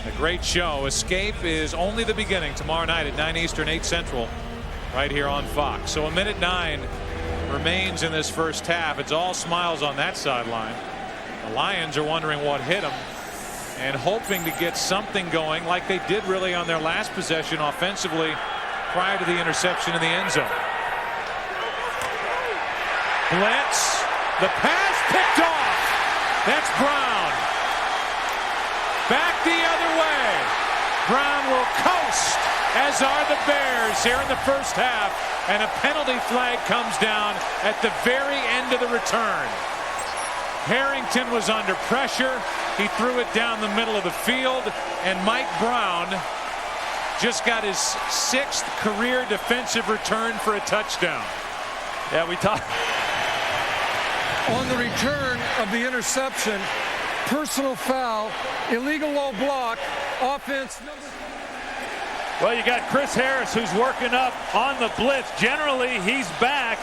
A great show. Escape is only the beginning tomorrow night at 9 Eastern, 8 Central, right here on Fox. So a minute 9 remains in this first half. It's all smiles on that sideline. The Lions are wondering what hit them and hoping to get something going like they did really on their last possession offensively prior to the interception in the end zone. Blitz. The pass picked off. That's Brown. Back the other way. Brown will coast, as are the Bears here in the first half. And a penalty flag comes down at the very end of the return. Harrington was under pressure. He threw it down the middle of the field, and Mike Brown just got his 6th career defensive return for a touchdown. Yeah, we talked. On the return of the interception, personal foul, illegal low block, offense number. Well, you got Chris Harris, who's working up on the blitz. Generally, he's back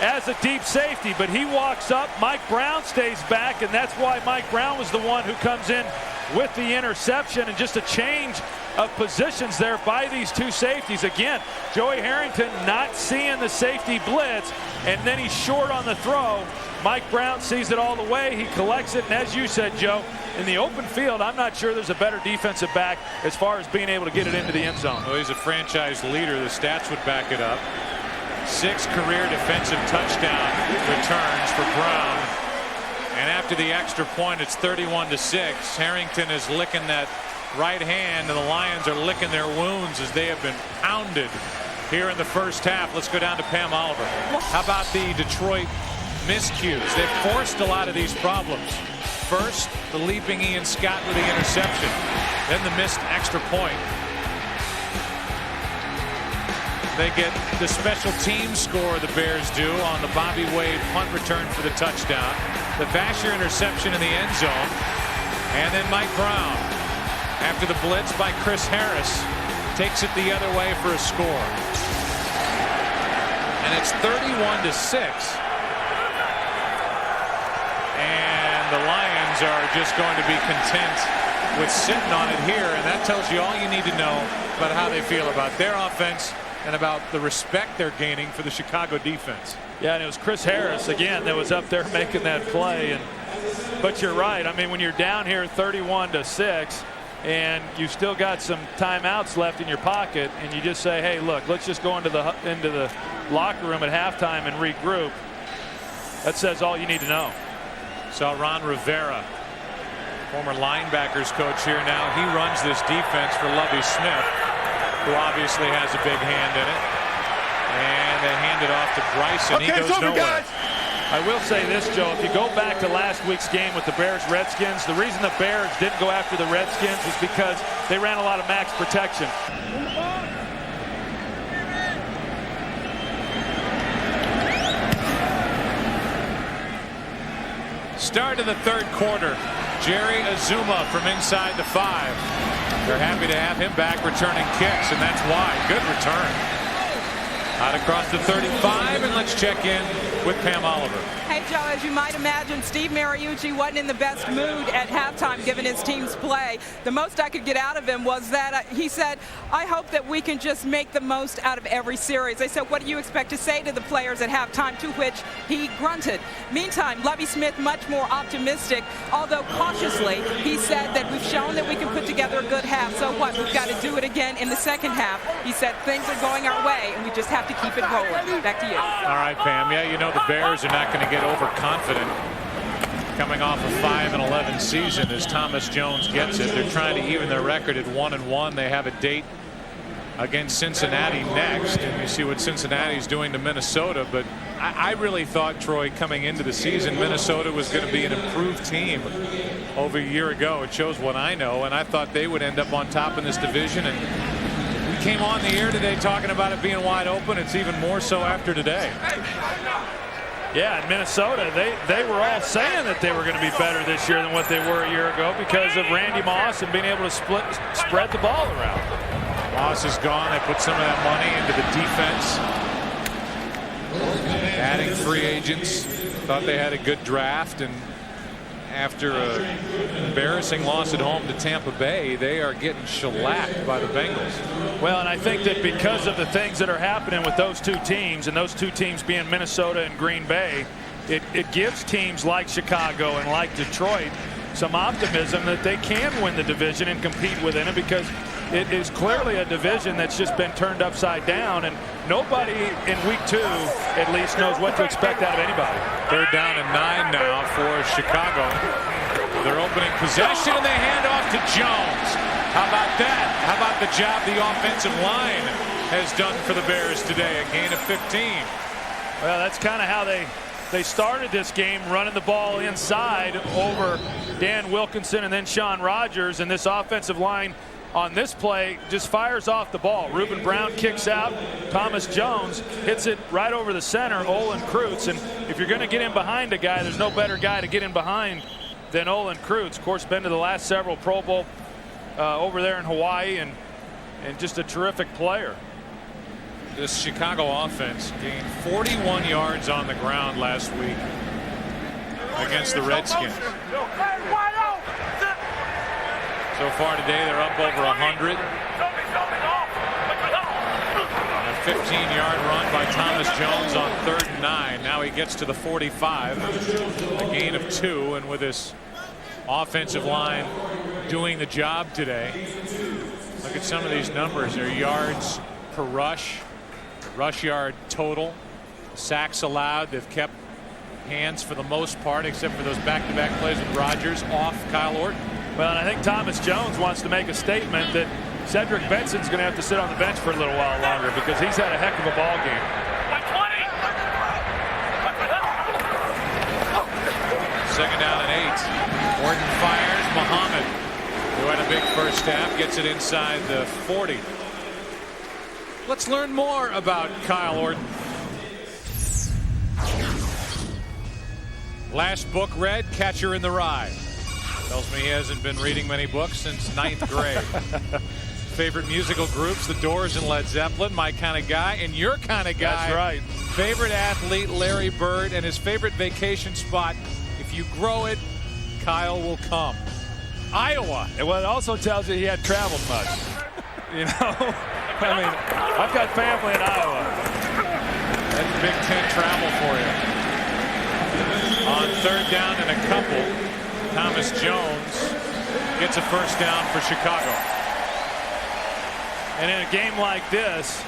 as a deep safety, but he walks up. Mike Brown stays back, and that's why Mike Brown was the one who comes in with the interception, and just a change of positions there by these two safeties. Again, Joey Harrington not seeing the safety blitz, and then he's short on the throw. Mike Brown sees it all the way. He collects it, and as you said, Joe, in the open field, I'm not sure there's a better defensive back as far as being able to get it into the end zone. Well, he's a franchise leader. The stats would back it up. 6 career defensive touchdown returns for Brown. And after the extra point, it's 31-6. Harrington is licking that right hand, and the Lions are licking their wounds as they have been pounded here in the first half. Let's go down to Pam Oliver. How about the Detroit miscues? They've forced a lot of these problems. First, the leaping Ian Scott with the interception. Then the missed extra point. They get the special team score the Bears do on the Bobby Wade punt return for the touchdown. The Vasher interception in the end zone. And then Mike Brown, after the blitz by Chris Harris, takes it the other way for a score. And it's 31-6. And the Lions are just going to be content with sitting on it here. And that tells you all you need to know about how they feel about their offense and about the respect they're gaining for the Chicago defense. Yeah, and it was Chris Harris again that was up there making that play. But you're right. I mean, when you're down here 31-6 and you still got some timeouts left in your pocket, and you just say, "Hey, look, let's just go into the locker room at halftime and regroup." That says all you need to know. Saw Ron Rivera, former linebackers coach here now. He runs this defense for Lovie Smith, who obviously has a big hand in it. And they hand it off to Bryson. He goes nowhere. I will say this, Joe. If you go back to last week's game with the Bears-Redskins, the reason the Bears didn't go after the Redskins was because they ran a lot of max protection. Start of the third quarter. Jerry Azuma from inside the 5. They're happy to have him back returning kicks, and that's why. Good return. Out across the 35, and let's check in with Pam Oliver. Hey, Joe, as you might imagine, Steve Mariucci wasn't in the best mood at halftime given his team's play. The most I could get out of him was that he said, "I hope that we can just make the most out of every series." I said, "What do you expect to say to the players at halftime?" To which he grunted. Meantime, Lovie Smith much more optimistic, although cautiously. He said that we've shown that we can put together a good half. So what? We've got to do it again in the second half. He said things are going our way, and we just have to keep it rolling. Back to you. All right, Pam. Yeah, you know the Bears are not going to get overconfident coming off a 5-11 season as Thomas Jones gets it. They're trying to even their record at 1-1. They have a date against Cincinnati next, and you see what Cincinnati's doing to Minnesota. But I really thought, Troy, coming into the season, Minnesota was going to be an improved team over a year ago. It shows what I know, and I thought they would end up on top in this division. And we came on the air today talking about it being wide open. It's even more so after today. Yeah, in Minnesota, they were all saying that they were going to be better this year than what they were a year ago because of Randy Moss and being able to spread the ball around. Moss is gone. They put some of that money into the defense. Adding free agents. Thought they had a good draft, and after an embarrassing loss at home to Tampa Bay, they are getting shellacked by the Bengals. Well, and I think that because of the things that are happening with those two teams, and those two teams being Minnesota and Green Bay, it gives teams like Chicago and like Detroit some optimism that they can win the division and compete within it, because it is clearly a division that's just been turned upside down, and nobody in week 2 at least knows what to expect out of anybody. Third down and 9 now for Chicago. Their opening possession, and they hand off to Jones. How about that? How about the job the offensive line has done for the Bears today? A gain of 15. Well, that's kind of how they started this game, running the ball inside over Dan Wilkinson and then Sean Rogers, and this offensive line on this play just fires off the ball. Reuben Brown kicks out. Thomas Jones hits it right over the center, Olin Kreutz. And if you're going to get in behind a guy, there's no better guy to get in behind than Olin Kreutz. Of course, been to the last several Pro Bowl over there in Hawaii, and just a terrific player. This Chicago offense gained 41 yards on the ground last week against the Redskins. So far today, they're up over 100. A 15-yard run by Thomas Jones on 3rd and 9. Now he gets to the 45. A gain of 2, and with this offensive line doing the job today, look at some of these numbers. Their yards per rush, rush yard total, sacks allowed. They've kept hands for the most part, except for those back-to-back plays with Rodgers off Kyle Orton. Well, and I think Thomas Jones wants to make a statement that Cedric Benson's going to have to sit on the bench for a little while longer because he's had a heck of a ball game. Second down and 8. Orton fires. Muhammad, who had a big first half, gets it inside the 40. Let's learn more about Kyle Orton. Last book read, Catcher in the Rye. Tells me he hasn't been reading many books since 9th grade. Favorite musical groups, The Doors and Led Zeppelin, my kind of guy, and your kind of guy. That's right. Favorite athlete, Larry Bird, and his favorite vacation spot, if you grow it, Kyle will come. Iowa. And well, it also tells you he had traveled much. You know? I mean, I've got family in Iowa. That's Big Ten travel for you. On third down and a couple, Thomas Jones gets a first down for Chicago. And in a game like this,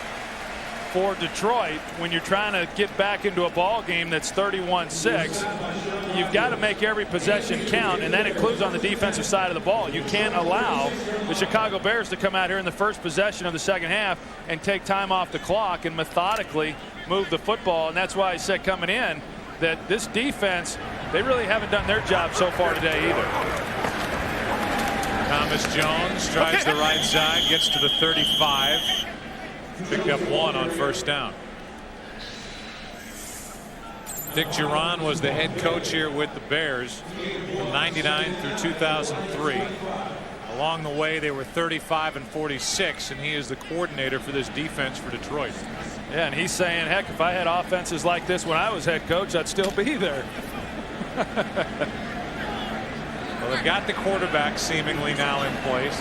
for Detroit, when you're trying to get back into a ball game that's 31-6, you've got to make every possession count, and that includes on the defensive side of the ball. You can't allow the Chicago Bears to come out here in the first possession of the second half and take time off the clock and methodically move the football. And that's why I said coming in that this defense, they really haven't done their job so far today either. Thomas Jones tries the right side, gets to the 35. Picked up 1 on first down. Dick Duran was the head coach here with the Bears from 99 through 2003. Along the way, they were 35-46, and he is the coordinator for this defense for Detroit. Yeah, and he's saying, heck, if I had offenses like this when I was head coach, I'd still be there. Well, they've got the quarterback seemingly now in place.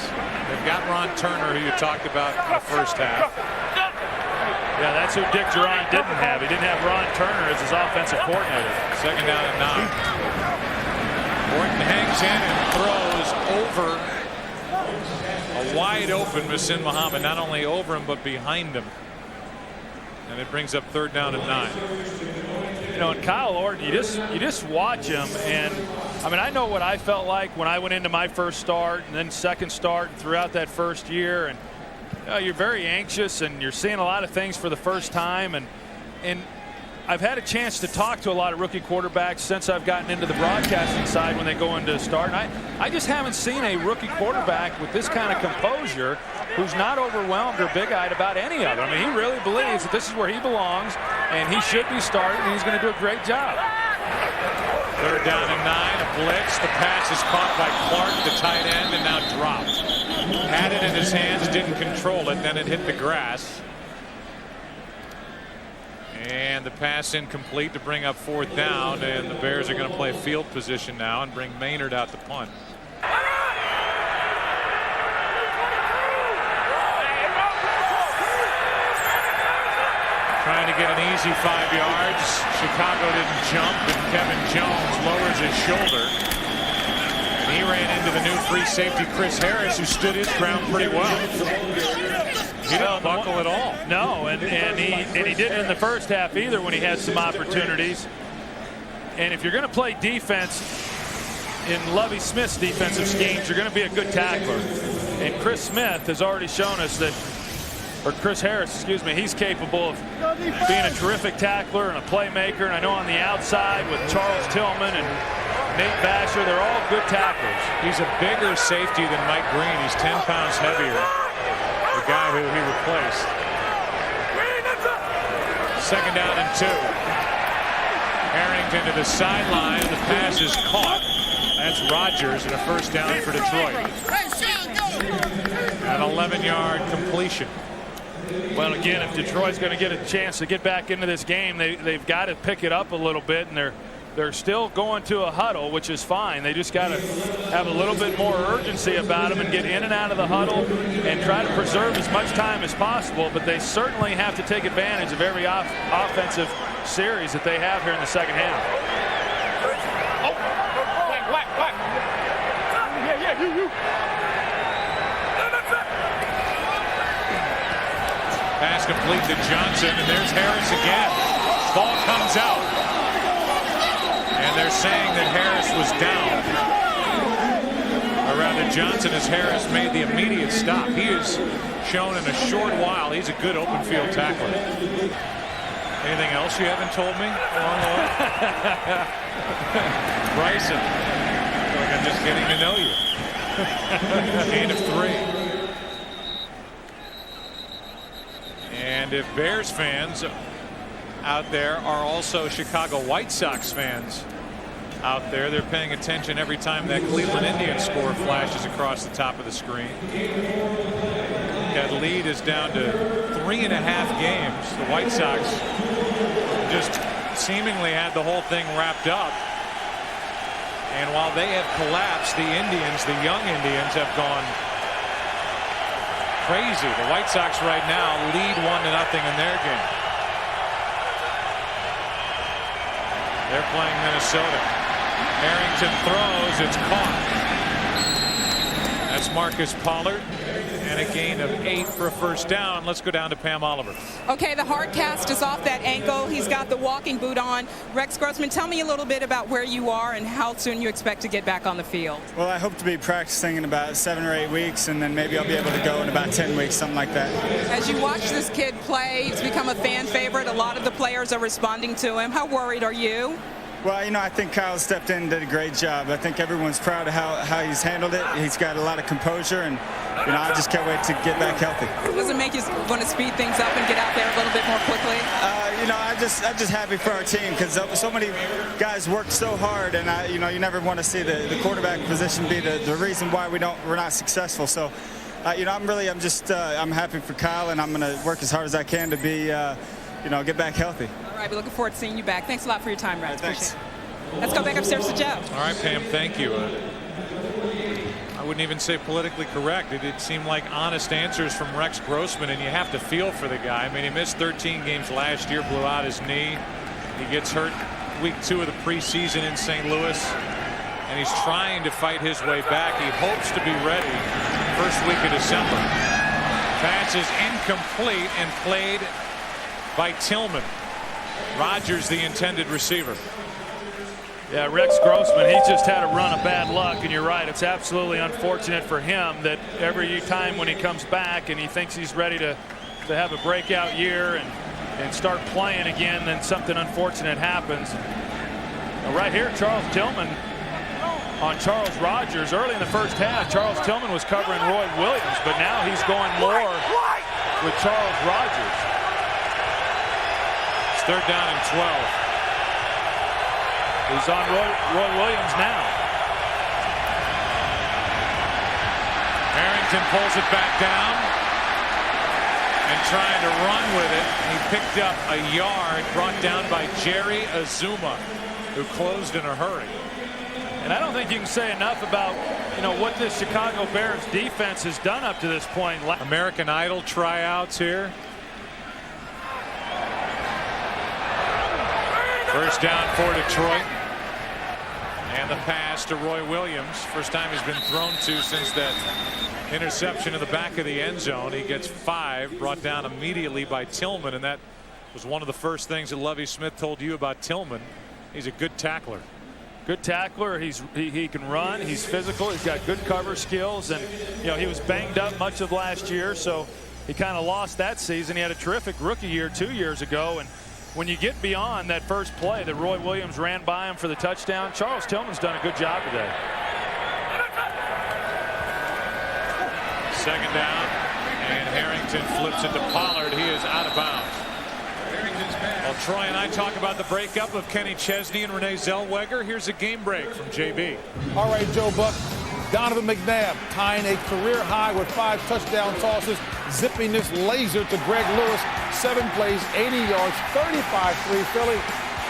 They've got Ron Turner, who you talked about in the first half. Yeah, that's who Dick Duran didn't have. He didn't have Ron Turner as his offensive coordinator. Second down and 9. Orton hangs in and throws over a wide open Musin Muhammad, not only over him but behind him. And it brings up third down and 9. You know, and Kyle Orton, you just watch him, and I mean, I know what I felt like when I went into my first start and then second start throughout that first year, and you're very anxious and you're seeing a lot of things for the first time, and I've had a chance to talk to a lot of rookie quarterbacks since I've gotten into the broadcasting side when they go into start, and I just haven't seen a rookie quarterback with this kind of composure who's not overwhelmed or big-eyed about any of it. I mean, he really believes that this is where he belongs and he should be starting, and he's going to do a great job. Third down and 9, a blitz. The pass is caught by Clark, the tight end, and now dropped. Had it in his hands, didn't control it, then it hit the grass. And the pass incomplete to bring up fourth down, and the Bears are going to play field position now and bring Maynard out to punt. Trying to get an easy 5 yards. Chicago didn't jump, and Kevin Jones lowers his shoulder. And he ran into the new free safety Chris Harris, who stood his ground pretty well. He didn't buckle at all. No, and he didn't in the first half either when he had some opportunities. And if you're going to play defense in Lovie Smith's defensive schemes, you're going to be a good tackler. And Chris Smith has already shown us that, or Chris Harris, excuse me, he's capable of being a terrific tackler and a playmaker. And I know on the outside with Charles Tillman and Nate Vasher, they're all good tacklers. He's a bigger safety than Mike Green. He's 10 pounds heavier. The guy who he replaced. Second down and 2. Harrington to the sideline. The pass is caught. That's Rodgers, and a first down for Detroit. An 11-yard completion. Well, again, if Detroit's going to get a chance to get back into this game, they've got to pick it up a little bit, and they're still going to a huddle, which is fine. They just got to have a little bit more urgency about them and get in and out of the huddle and try to preserve as much time as possible. But they certainly have to take advantage of every offensive series that they have here in the second half. Pass complete to Johnson, and there's Harris again. Ball comes out. they're saying that Harris was down. Or rather, Johnson, as Harris made the immediate stop. He has shown in a short while he's a good open field tackler. Anything else you haven't told me along the way? Bryson, I feel like I'm just getting to know you. Gain of 3. And if Bears fans out there are also Chicago White Sox fans out there, they're paying attention every time that Cleveland Indians score flashes across the top of the screen. That lead is down to 3.5 games. The White Sox just seemingly had the whole thing wrapped up. And while they have collapsed, the Indians, the young Indians, have gone crazy. The White Sox right now lead 1-0 in their game. They're playing Minnesota. Harrington throws. It's caught. That's Marcus Pollard. And a gain of 8 for a first down. Let's go down to Pam Oliver. Okay, the hard cast is off that ankle. He's got the walking boot on. Rex Grossman, tell me a little bit about where you are and how soon you expect to get back on the field. Well, I hope to be practicing in about 7 or 8 weeks, and then maybe I'll be able to go in about 10 weeks, something like that. As you watch this kid play, he's become a fan favorite. A lot of the players are responding to him. How worried are you? Well, you know, I think Kyle stepped in and did a great job. I think everyone's proud of how he's handled it. He's got a lot of composure, and, you know, I just can't wait to get back healthy. Does it make you want to speed things up and get out there a little bit more quickly? You know, I'm just happy for our team because so many guys worked so hard, and you know, you never want to see the quarterback position be the reason why we're not successful. So, you know, I'm happy for Kyle, and I'm going to work as hard as I can to be, you know, get back healthy. All right, we're looking forward to seeing you back. Thanks a lot for your time, Rex. Right, thanks. Appreciate it. Let's go back upstairs to Joe. All right, Pam, thank you. I wouldn't even say politically correct. It seemed like honest answers from Rex Grossman, and you have to feel for the guy. I mean, he missed 13 games last year, blew out his knee. He gets hurt week 2 of the preseason in St. Louis, and he's trying to fight his way back. He hopes to be ready first week of December. Pass is incomplete and played by Tillman. Rogers, the intended receiver. Yeah, Rex Grossman, he's just had a run of bad luck, and you're right, it's absolutely unfortunate for him that every time when he comes back and he thinks he's ready to have a breakout year and start playing again, then something unfortunate happens. Now, right here, Charles Tillman on Charles Rogers. Early in the first half, Charles Tillman was covering Roy Williams, but now he's going more with Charles Rogers. It's 3rd down and 12. He's on Roy Williams now. Harrington pulls it back down and trying to run with it. He picked up a yard brought down by Jerry Azuma, who closed in a hurry. And I don't think you can say enough about, you know, what this Chicago Bears defense has done up to this point. American Idol tryouts here. First down for Detroit. And the pass to Roy Williams. First time he's been thrown to since that interception in the back of the end zone. He gets 5, brought down immediately by Tillman, and that was one of the first things that Lovie Smith told you about Tillman. He's a good tackler. Good tackler. He can run. He's physical. He's got good cover skills, and you know, he was banged up much of last year, so he kind of lost that season. He had a terrific rookie year 2 years ago, and when you get beyond that first play that Roy Williams ran by him for the touchdown, Charles Tillman's done a good job today. 2nd down, and Harrington flips it to Pollard. He is out of bounds. Well, Troy and I talk about the breakup of Kenny Chesney and Renee Zellweger. Here's a game break from JB. All right, Joe Buck. Donovan McNabb tying a career high with 5 touchdown tosses, zipping this laser to Greg Lewis. 7 plays, 80 yards, 35-3 Philly.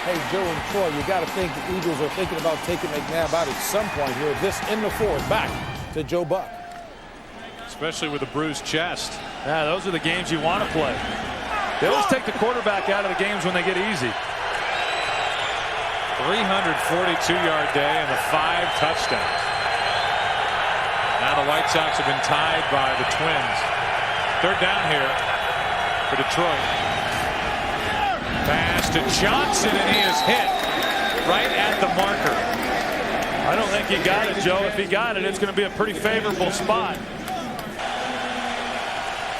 Hey, Joe and Troy, you got to think the Eagles are thinking about taking McNabb out at some point here. This in the 4th. Back to Joe Buck. Especially with a bruised chest. Yeah, those are the games you want to play. They always take the quarterback out of the games when they get easy. 342-yard day and the 5 touchdowns. Now the White Sox have been tied by the Twins. 3rd down here for Detroit. Pass to Johnson, and he is hit. right at the marker. I don't think he got it, Joe. If he got it, it's going to be a pretty favorable spot.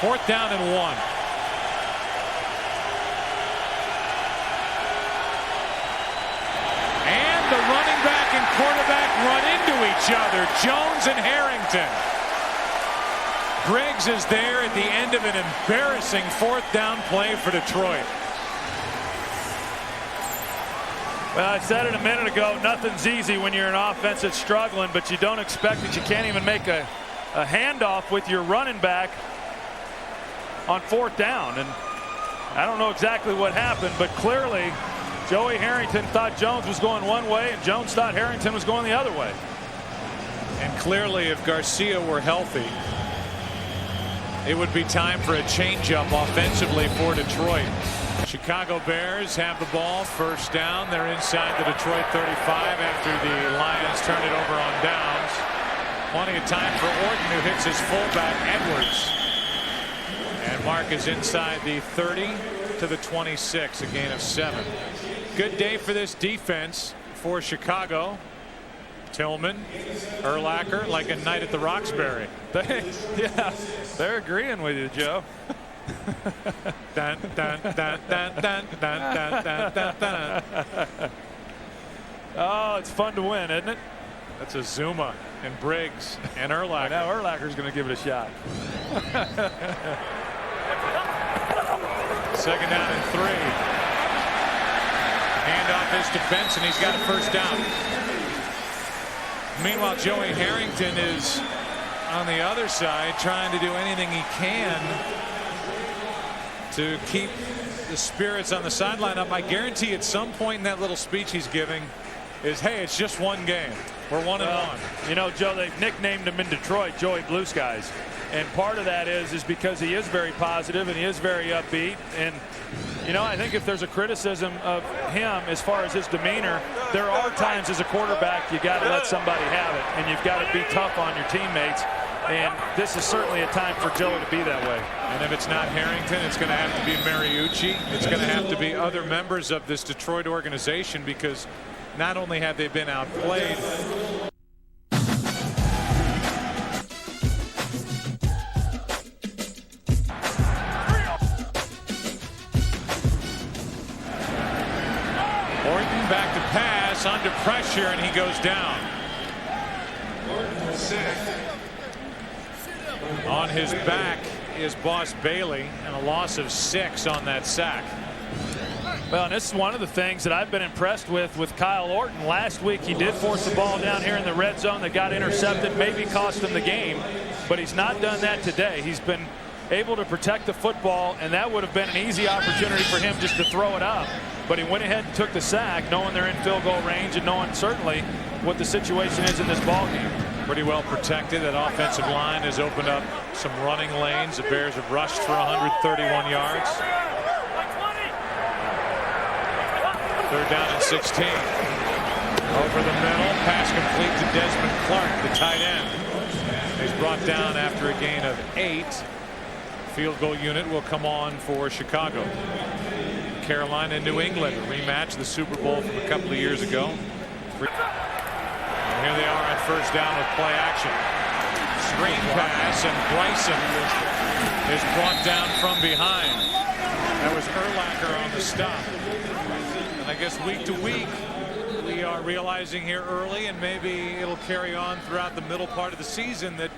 4th down and 1. And the running back and quarterback run into each other. Jones and Harrington. Griggs is there at the end of an embarrassing 4th down play for Detroit. Well, I said it a minute ago, nothing's easy when you're an offense that's struggling, but you don't expect that you can't even make a handoff with your running back on 4th down. And I don't know exactly what happened, but clearly Joey Harrington thought Jones was going one way and Jones thought Harrington was going the other way. And clearly if Garcia were healthy, it would be time for a changeup offensively for Detroit. Chicago Bears have the ball, 1st down. They're inside the Detroit 35 after the Lions turn it over on downs. Plenty of time for Orton, who hits his fullback Edwards. And Mark is inside the 30 to the 26, a gain of 7. Good day for this defense for Chicago. Tillman, Urlacher, like a night at the Roxbury. Yeah, they're agreeing with you, Joe. Dun, dun, dun, dun, dun, dun, dun, dun, dun. Oh, it's fun to win, isn't it? That's a Zuma and Briggs and Urlacher. Now Urlacher's going to give it a shot. 2nd down and 3. Handoff is to Benson. He's got a 1st down. Meanwhile, Joey Harrington is on the other side trying to do anything he can to keep the spirits on the sideline up. I guarantee at some point in that little speech he's giving is, hey, it's just one game. We're 1-1. You know, Joe, they've nicknamed him in Detroit Joey Blue Skies. And part of that is because he is very positive and he is very upbeat. And, you know, I think if there's a criticism of him as far as his demeanor, there are times as a quarterback you got to let somebody have it. And you've got to be tough on your teammates. And this is certainly a time for Joey to be that way. And if it's not Harrington, it's going to have to be Mariucci. It's going to have to be other members of this Detroit organization, because not only have they been outplayed, Orton back to pass, under pressure, and he goes down. On his back is Boss Bailey, and a loss of 6 on that sack. Well, and this is one of the things that I've been impressed with Kyle Orton. Last week he did force the ball down here in the red zone that got intercepted, maybe cost him the game, but he's not done that today. He's been able to protect the football, and that would have been an easy opportunity for him just to throw it up. But he went ahead and took the sack, knowing they're in field goal range and knowing certainly what the situation is in this ball game. Pretty well protected. That offensive line has opened up some running lanes. The Bears have rushed for 131 yards. 3rd down and 16. Over the middle, pass complete to Desmond Clark, the tight end. He's brought down after a gain of 8. Field goal unit will come on for Chicago. Carolina and New England rematch the Super Bowl from a couple of years ago. And here they are on 1st down with play action. Screen pass, and Bryson is brought down from behind. That was Urlacher on the stop. And I guess week to week we are realizing here early, and maybe it'll carry on throughout the middle part of the season, that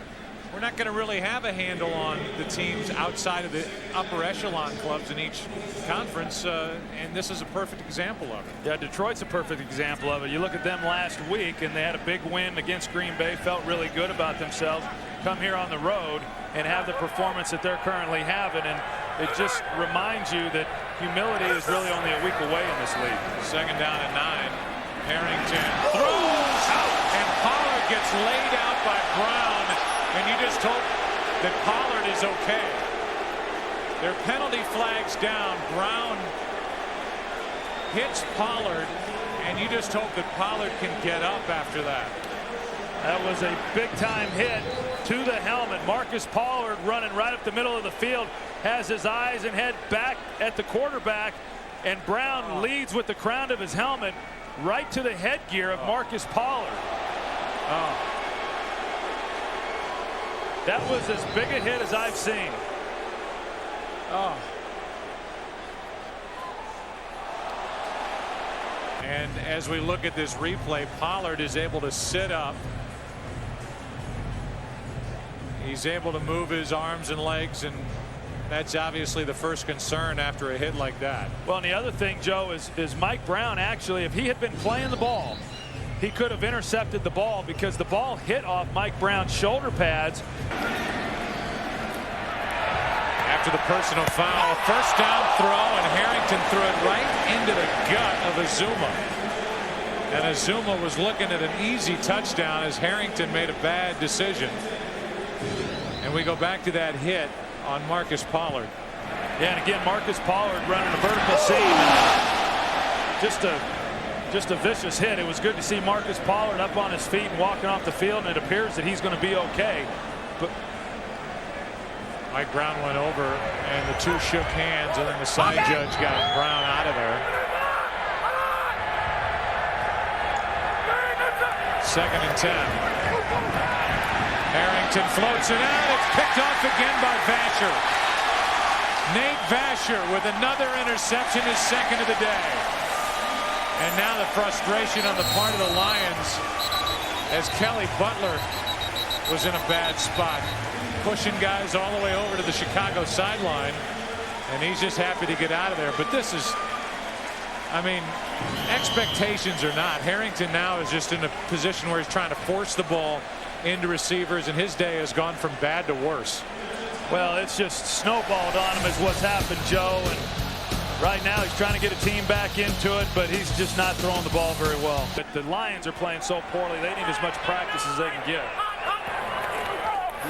we're not going to really have a handle on the teams outside of the upper echelon clubs in each conference, and this is a perfect example of it. Yeah, Detroit's a perfect example of it. You look at them last week, and they had a big win against Green Bay, felt really good about themselves, come here on the road and have the performance that they're currently having, and it just reminds you that humility is really only a week away in this league. 2nd down and 9. Harrington throws, and Pollard gets laid out by Brown. And you just hope that Pollard is okay. Their penalty flags down. Brown hits Pollard, and you just hope that Pollard can get up after that. That was a big-time hit to the helmet. Marcus Pollard running right up the middle of the field, has his eyes and head back at the quarterback, and Brown leads with the crown of his helmet, right to the headgear of Marcus Pollard. That was as big a hit as I've seen. And as we look at this replay, Pollard is able to sit up. He's able to move his arms and legs, and that's obviously the first concern after a hit like that. Well, and the other thing, Joe, is Mike Brown actually, if he had been playing the ball, he could have intercepted the ball because the ball hit off Mike Brown's shoulder pads. After the personal foul, first down throw, and Harrington threw it right into the gut of Azuma. And Azuma was looking at an easy touchdown as Harrington made a bad decision. And we go back to that hit on Marcus Pollard. Yeah, and again, Marcus Pollard running a vertical seam. Just a vicious hit. It was good to see Marcus Pollard up on his feet and walking off the field, and it appears that he's going to be okay. But Mike Brown went over, and the two shook hands, and then the side judge got Brown out of there. Second and 10. Harrington floats it out. It's picked off again by Vasher. Nate Vasher with another interception, his second of the day. And now the frustration on the part of the Lions as Kelly Butler was in a bad spot, pushing guys all the way over to the Chicago sideline, and he's just happy to get out of there. But this is, I mean, expectations or not, Harrington now is just in a position where he's trying to force the ball into receivers, and his day has gone from bad to worse. Well, it's just snowballed on him is what's happened, Joe. And right now he's trying to get a team back into it, but he's just not throwing the ball very well. But the Lions are playing so poorly, they need as much practice as they can get.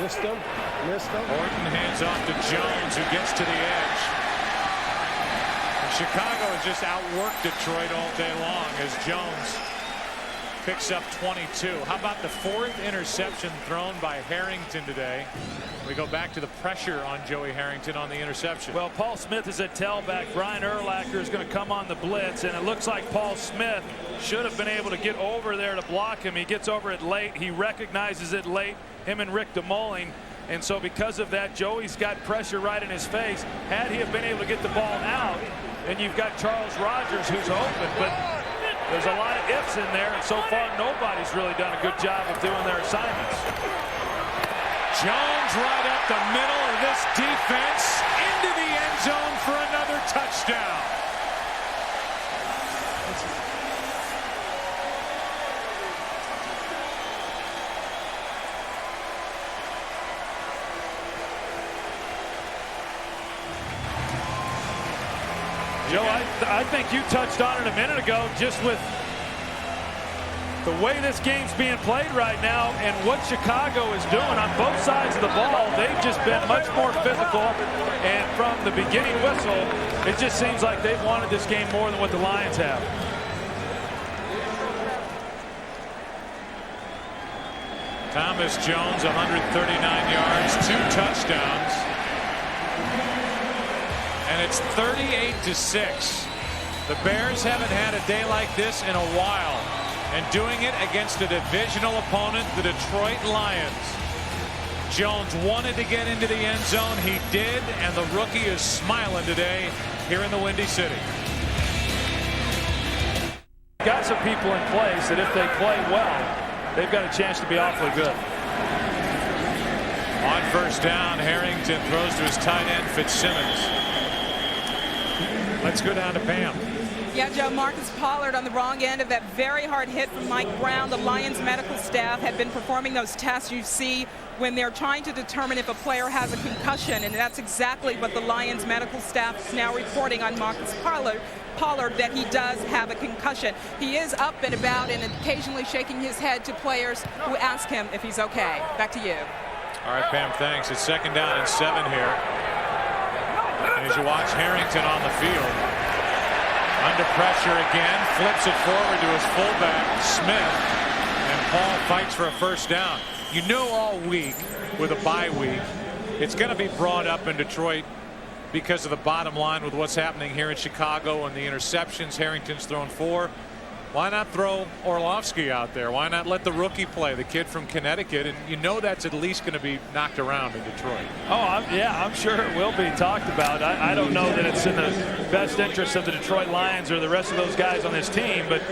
Missed him. Orton hands off to Jones, who gets to the edge. And Chicago has just outworked Detroit all day long as Jones picks up 22. How about the fourth interception thrown by Harrington today? We go back to the pressure on Joey Harrington on the interception. Well, Paul Smith is at tailback. Brian Urlacher is going to come on the blitz, and it looks like Paul Smith should have been able to get over there to block him. He gets over it late. He recognizes it late, him and Rick DeMoling. And so because of that, Joey's got pressure right in his face. Had he have been able to get the ball out, and you've got Charles Rogers who's open, but there's a lot of ifs in there, and so far nobody's really done a good job of doing their assignments. Jones right up the middle of this defense into the end zone for another touchdown. Joe, I think you touched on it a minute ago, just with the way this game's being played right now and what Chicago is doing on both sides of the ball. They've just been much more physical, and from the beginning whistle, it just seems like they've wanted this game more than what the Lions have. Thomas Jones, 139 yards, 2 touchdowns. And it's 38-6. The Bears haven't had a day like this in a while, and doing it against a divisional opponent, the Detroit Lions. Jones wanted to get into the end zone. He did, and the rookie is smiling today here in the Windy City. Got some people in place that if they play well, they've got a chance to be awfully good. On first down, Harrington throws to his tight end, Fitzsimmons. Let's go down to Pam. Yeah, Joe, Marcus Pollard on the wrong end of that very hard hit from Mike Brown. The Lions medical staff have been performing those tests you see when they're trying to determine if a player has a concussion, and that's exactly what the Lions medical staff is now reporting on Marcus Pollard, that he does have a concussion. He is up and about and occasionally shaking his head to players who ask him if he's okay. Back to you. All right, Pam, thanks. It's 2nd down and 7 here. And as you watch Harrington on the field, under pressure again, flips it forward to his fullback, Smith, and Paul fights for a first down. You know all week with a bye week, it's going to be brought up in Detroit because of the bottom line with what's happening here in Chicago and the interceptions Harrington's thrown 4. Why not throw Orlovsky out there? Why not let the rookie play, the kid from Connecticut? And you know that's at least going to be knocked around in Detroit. Oh, yeah, I'm sure it will be talked about. I don't know that it's in the best interest of the Detroit Lions or the rest of those guys on this team, but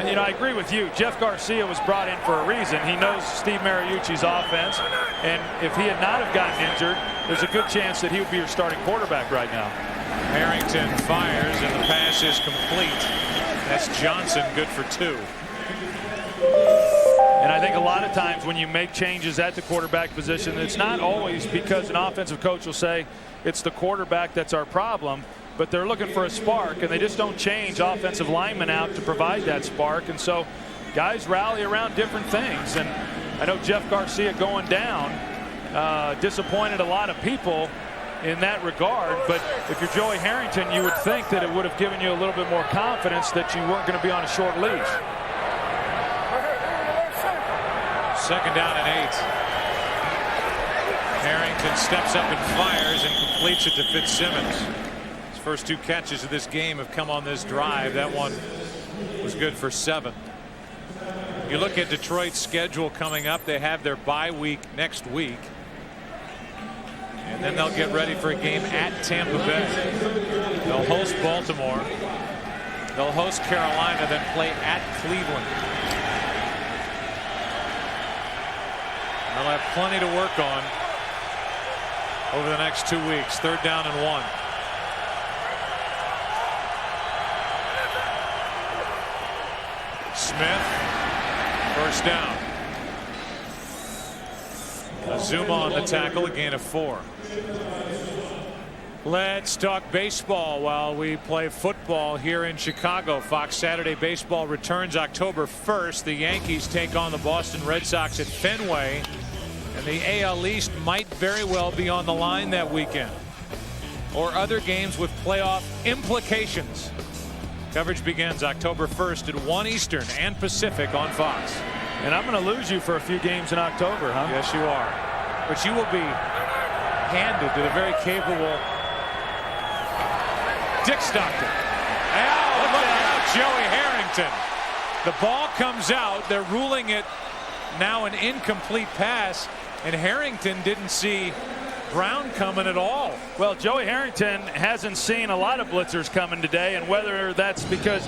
you know, I agree with you. Jeff Garcia was brought in for a reason. He knows Steve Mariucci's offense, and if he had not have gotten injured, there's a good chance that he would be your starting quarterback right now. Harrington fires, and the pass is complete. That's Johnson, good for 2. And I think a lot of times when you make changes at the quarterback position, it's not always because an offensive coach will say it's the quarterback that's our problem, but they're looking for a spark, and they just don't change offensive linemen out to provide that spark. And so guys rally around different things. And I know Jeff Garcia going down disappointed a lot of people in that regard, but if you're Joey Harrington, you would think that it would have given you a little bit more confidence that you weren't going to be on a short leash. 2nd down and 8. Harrington steps up and fires and completes it to Fitzsimmons. His first 2 catches of this game have come on this drive. That one was good for 7. You look at Detroit's schedule coming up. They have their bye week next week. And then they'll get ready for a game at Tampa Bay. They'll host Baltimore. They'll host Carolina, then play at Cleveland. They'll have plenty to work on over the next 2 weeks. 3rd down and 1. Smith, 1st down. Azuma on the tackle, a gain of 4. Let's talk baseball while we play football here in Chicago. Fox Saturday Baseball returns October 1st. The Yankees take on the Boston Red Sox at Fenway, and the AL East might very well be on the line that weekend, or other games with playoff implications. Coverage begins October 1st at 1 Eastern and Pacific on Fox. And I'm going to lose you for a few games in October, huh? Yes, you are. But you will be handed to the very capable Dick Stockton. Oh, look out, Joey Harrington. The ball comes out. They're ruling it now an incomplete pass, and Harrington didn't see Brown coming at all. Well, Joey Harrington hasn't seen a lot of blitzers coming today, and whether that's because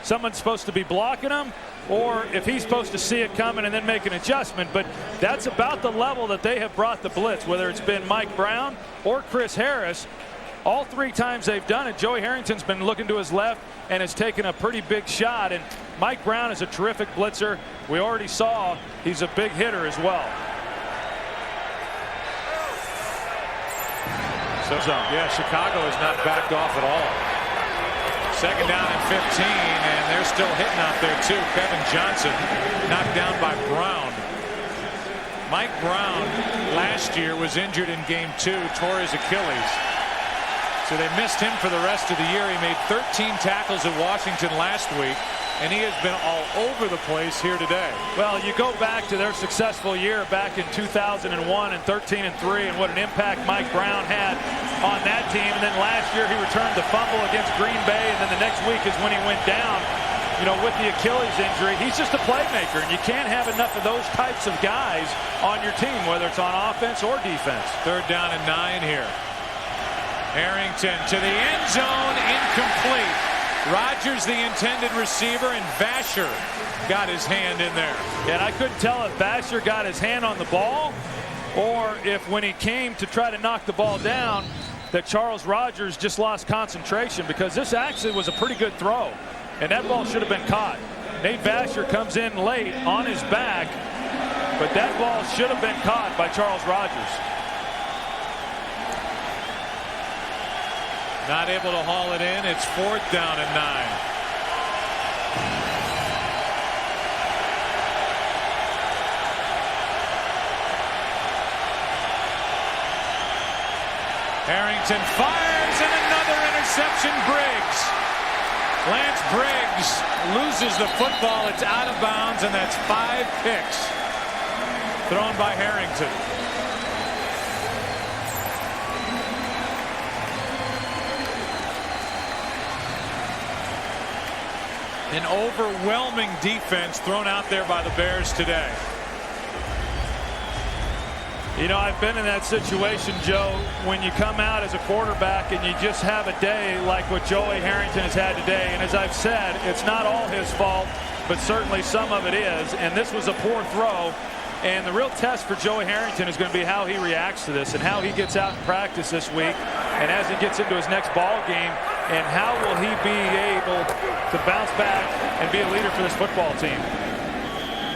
someone's supposed to be blocking him or if he's supposed to see it coming and then make an adjustment, but that's about the level that they have brought the blitz, whether it's been Mike Brown or Chris Harris. All 3 times they've done it, Joey Harrington's been looking to his left and has taken a pretty big shot, and Mike Brown is a terrific blitzer. We already saw he's a big hitter as well. So yeah, Chicago has not backed off at all. 2nd down and 15, and they're still hitting out there too. Kevin Johnson knocked down by Brown. Mike Brown last year was injured in game 2, tore his Achilles. So they missed him for the rest of the year. He made 13 tackles at Washington last week, and he has been all over the place here today. Well, you go back to their successful year back in 2001 and 13-3, and what an impact Mike Brown had on that team. And then last year he returned the fumble against Green Bay, and then the next week is when he went down, you know, with the Achilles injury. He's just a playmaker, and you can't have enough of those types of guys on your team, whether it's on offense or defense. 3rd down and 9 here. Harrington to the end zone, incomplete. Rodgers the intended receiver, and Vasher got his hand in there. And I couldn't tell if Vasher got his hand on the ball or if when he came to try to knock the ball down that Charles Rodgers just lost concentration, because this actually was a pretty good throw and that ball should have been caught. Nate Vasher comes in late on his back, but that ball should have been caught by Charles Rodgers. Not able to haul it in. It's 4th down and 9. Harrington fires, and another interception. Briggs. Lance Briggs loses the football. It's out of bounds, and that's 5 picks thrown by Harrington. An overwhelming defense thrown out there by the Bears today. You know, I've been in that situation, Joe, when you come out as a quarterback and you just have a day like what Joey Harrington has had today. And as I've said, it's not all his fault, but certainly some of it is. And this was a poor throw. And the real test for Joey Harrington is going to be how he reacts to this and how he gets out in practice this week. And as he gets into his next ball game, and how will he be able to bounce back and be a leader for this football team?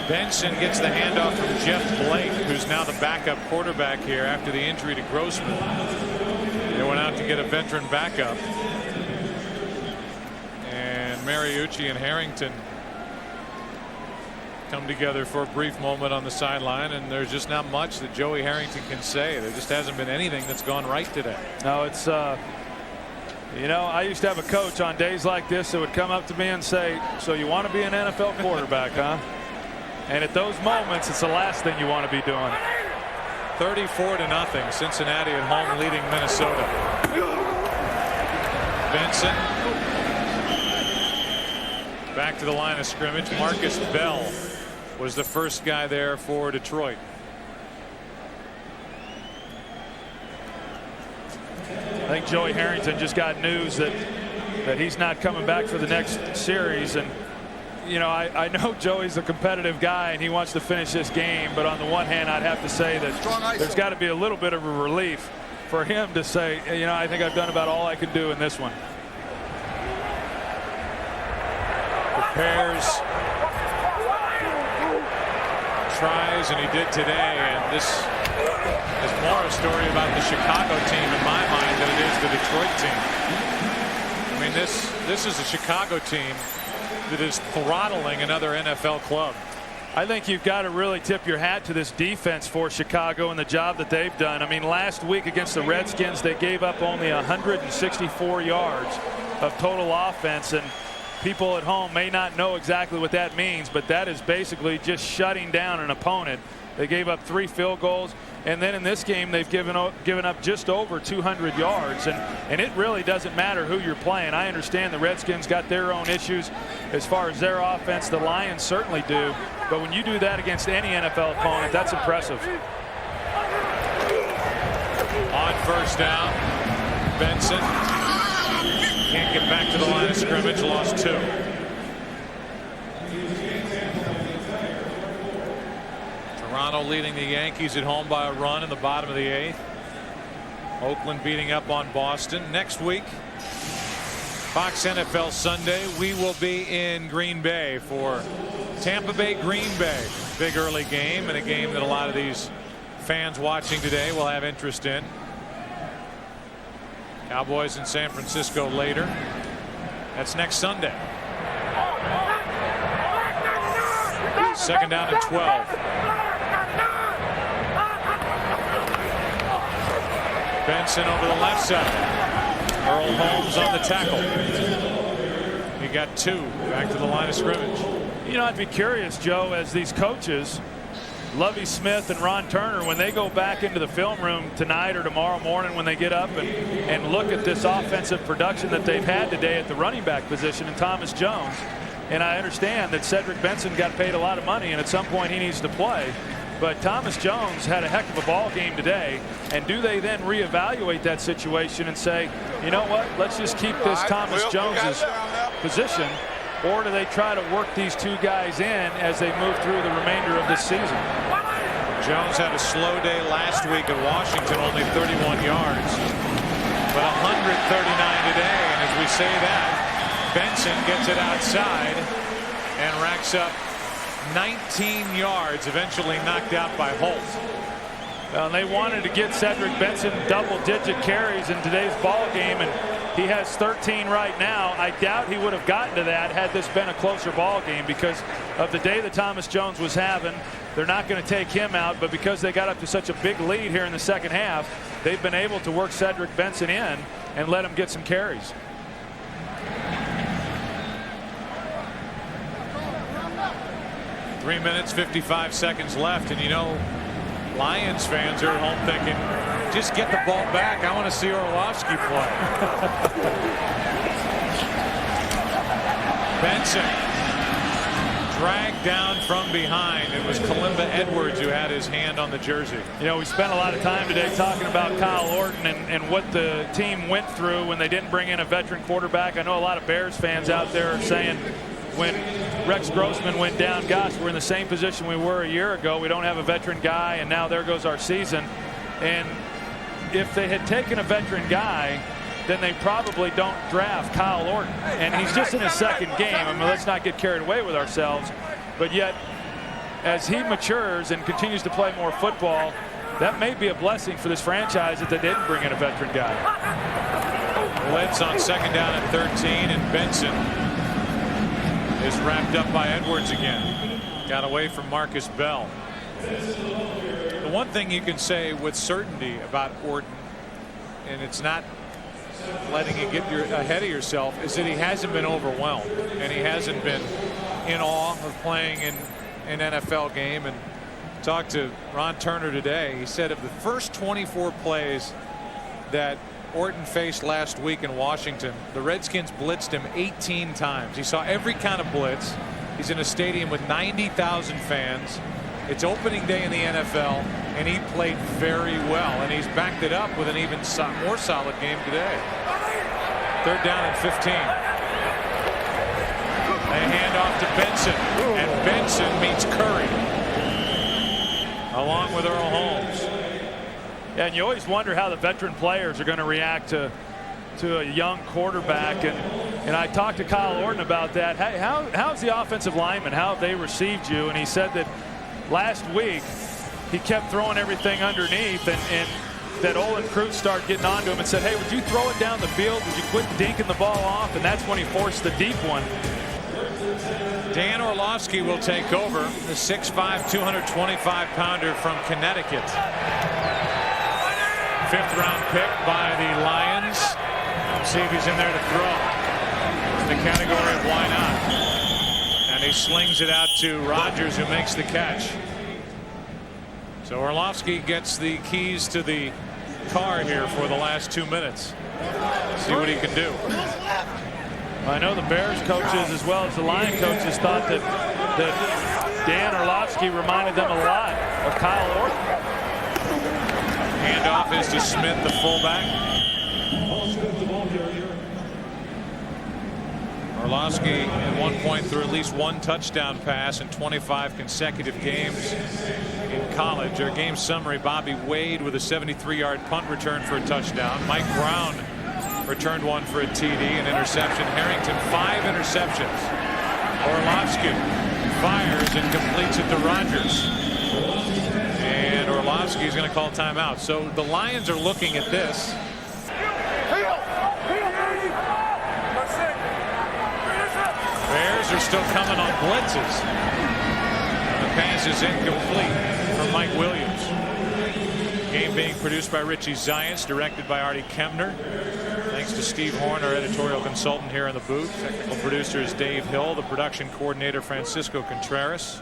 Benson gets the handoff from Jeff Blake, who's now the backup quarterback here after the injury to Grossman. They went out to get a veteran backup. And Mariucci and Harrington come together for a brief moment on the sideline, and there's just not much that Joey Harrington can say. There just hasn't been anything that's gone right today. No, it's you know, I used to have a coach on days like this that would come up to me and say, so you want to be an NFL quarterback, huh? And at those moments, it's the last thing you want to be doing. 34-0. Cincinnati at home leading Minnesota. Benson back to the line of scrimmage. Marcus Bell was the first guy there for Detroit. I think Joey Harrington just got news that he's not coming back for the next series. And you know, I know Joey's a competitive guy and he wants to finish this game, but on the one hand, I'd have to say that there's got to be a little bit of a relief for him to say, you know, I think I've done about all I can do in this one. Prepares, tries, and he did today. And this is more a story about the Chicago team in my mind than it is the Detroit team. I mean, this is a Chicago team that is throttling another NFL club. I think you've got to really tip your hat to this defense for Chicago and the job that they've done. I mean, last week against the Redskins, they gave up only 164 yards of total offense, and people at home may not know exactly what that means, but that is basically just shutting down an opponent. They gave up 3 field goals, and then in this game they've given up just over 200 yards, and it really doesn't matter who you're playing. I understand the Redskins got their own issues as far as their offense. The Lions certainly do, but when you do that against any NFL opponent, that's impressive. On first down, Benson can't get back to the line of scrimmage, lost 2. Toronto leading the Yankees at home by a run in the bottom of the 8th. Oakland beating up on Boston. Next week, Fox NFL Sunday, we will be in Green Bay for Tampa Bay Green Bay. Big early game, and a game that a lot of these fans watching today will have interest in. Cowboys in San Francisco later. That's next Sunday. Second down and 12. Benson over the left side. Earl Holmes on the tackle. He got 2 back to the line of scrimmage. You know, I'd be curious, Joe, as these coaches, Lovie Smith and Ron Turner, when they go back into the film room tonight or tomorrow morning when they get up and look at this offensive production that they've had today at the running back position in Thomas Jones. And I understand that Cedric Benson got paid a lot of money, and at some point he needs to play. But Thomas Jones had a heck of a ball game today. And do they then reevaluate that situation and say, you know what, let's just keep this Thomas Jones's position? Or do they try to work these 2 guys in as they move through the remainder of this season? Jones had a slow day last week at Washington, only 31 yards. But 139 today, and as we say that, Benson gets it outside and racks up 19 yards, eventually knocked out by Holt. Well, they wanted to get Cedric Benson double-digit carries in today's ball game, and he has 13 right now. I doubt he would have gotten to that had this been a closer ball game because of the day that Thomas Jones was having. They're not going to take him out, but because they got up to such a big lead here in the second half, they've been able to work Cedric Benson in and let him get some carries. Three minutes, 55 seconds left, and you know, Lions fans are at home thinking, just get the ball back. I want to see Orlovsky play. Benson dragged down from behind. It was Kalimba Edwards who had his hand on the jersey. You know, we spent a lot of time today talking about Kyle Orton and what the team went through when they didn't bring in a veteran quarterback. I know a lot of Bears fans out there are saying when Rex Grossman went down, gosh, we're in the same position we were a year ago. We don't have a veteran guy, and now there goes our season. And if they had taken a veteran guy, then they probably don't draft Kyle Orton. And he's just in his second game. I mean, let's not get carried away with ourselves. But yet, as he matures and continues to play more football, that may be a blessing for this franchise that they didn't bring in a veteran guy. Blitz on second down at 13, and Benson is wrapped up by Edwards again. Got away from Marcus Bell. The one thing you can say with certainty about Orton, and it's not letting it get ahead of yourself, is that he hasn't been overwhelmed, and he hasn't been in awe of playing in an NFL game. And talked to Ron Turner today. He said of the first 24 plays that Orton faced last week in Washington, the Redskins blitzed him 18 times. He saw every kind of blitz. He's in a stadium with 90,000 fans. It's opening day in the NFL, and he played very well, and he's backed it up with an even more solid game today. Third down and 15. They hand off to Benson, and Benson meets Curry along with Earl Holmes. Yeah, and you always wonder how the veteran players are going to react to a young quarterback. And I talked to Kyle Orton about that. Hey, how's the offensive lineman? How have they received you? And he said that last week he kept throwing everything underneath, and that Olin Kreutz started getting onto him and said, hey, would you throw it down the field? Would you quit dinking the ball off? And that's when he forced the deep one. Dan Orlovsky will take over, the 6'5", 225-pounder from Connecticut. Fifth-round pick by the Lions. Let's see if he's in there to throw. In the category of why not. And he slings it out to Rodgers, who makes the catch. So Orlovsky gets the keys to the car here for the last 2 minutes. See what he can do. I know the Bears coaches as well as the Lion coaches thought that Dan Orlovsky reminded them a lot of Kyle Orton. Handoff is to Smith, the fullback. Orlovsky at one point threw at least one touchdown pass in 25 consecutive games in college. Our game summary: Bobby Wade with a 73-yard punt return for a touchdown. Mike Brown returned one for a TD, an interception. Harrington, 5 interceptions. Orlovsky fires and completes it to Rodgers. And Orlovsky is going to call timeout. So the Lions are looking at this. Bears are still coming on blitzes. And the pass is incomplete from Mike Williams. Game being produced by Richie Zients, directed by Artie Kemner. Thanks to Steve Horn, our editorial consultant here in the booth. Technical producer is Dave Hill. The production coordinator, Francisco Contreras.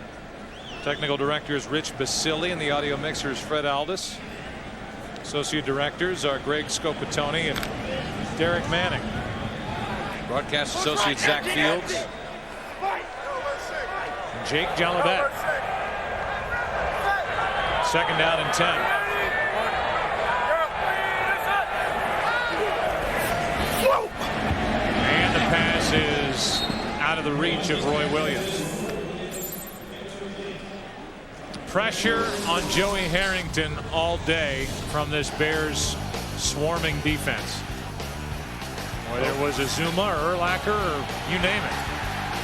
Technical director is Rich Basili, and the audio mixer is Fred Aldis. Associate directors are Greg Scopatoni and Derek Manning. Broadcast associate Zach Fields and Jake Jolivet. Second down and 10. And the pass is out of the reach of Roy Williams. Pressure on Joey Harrington all day from this Bears swarming defense. Whether it was Azuma or Urlacher or you name it.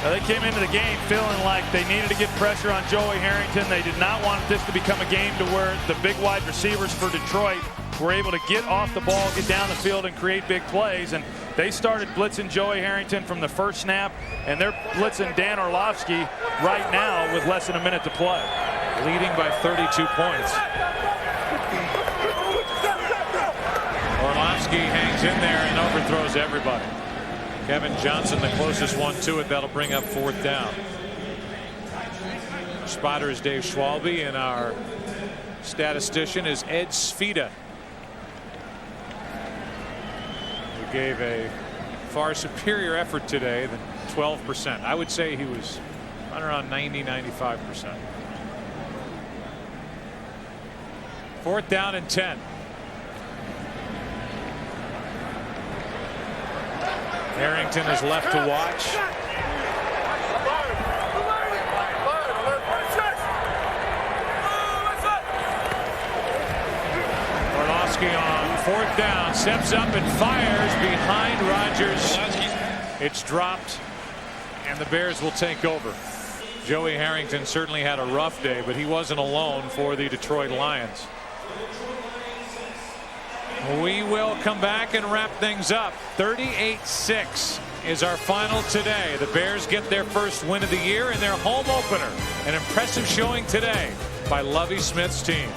Now, they came into the game feeling like they needed to get pressure on Joey Harrington. They did not want this to become a game to where the big wide receivers for Detroit were able to get off the ball, get down the field, and create big plays. And they started blitzing Joey Harrington from the first snap, and they're blitzing Dan Orlovsky right now with less than a minute to play. Leading by 32 points. Orlovsky hangs in there and overthrows everybody. Kevin Johnson, the closest one to it. That'll bring up fourth down. Spotter is Dave Schwalbe, and our statistician is Ed Sfida, who gave a far superior effort today than 12%. I would say he was Right around 90-95%. 4th down and 10. Harrington is left to watch. Orlowski on 4th down, steps up and fires behind Rodgers. It's dropped, and the Bears will take over. Joey Harrington certainly had a rough day, but he wasn't alone for the Detroit Lions. We will come back and wrap things up. 38-6 is our final today. The Bears get their first win of the year in their home opener. An impressive showing today by Lovie Smith's team.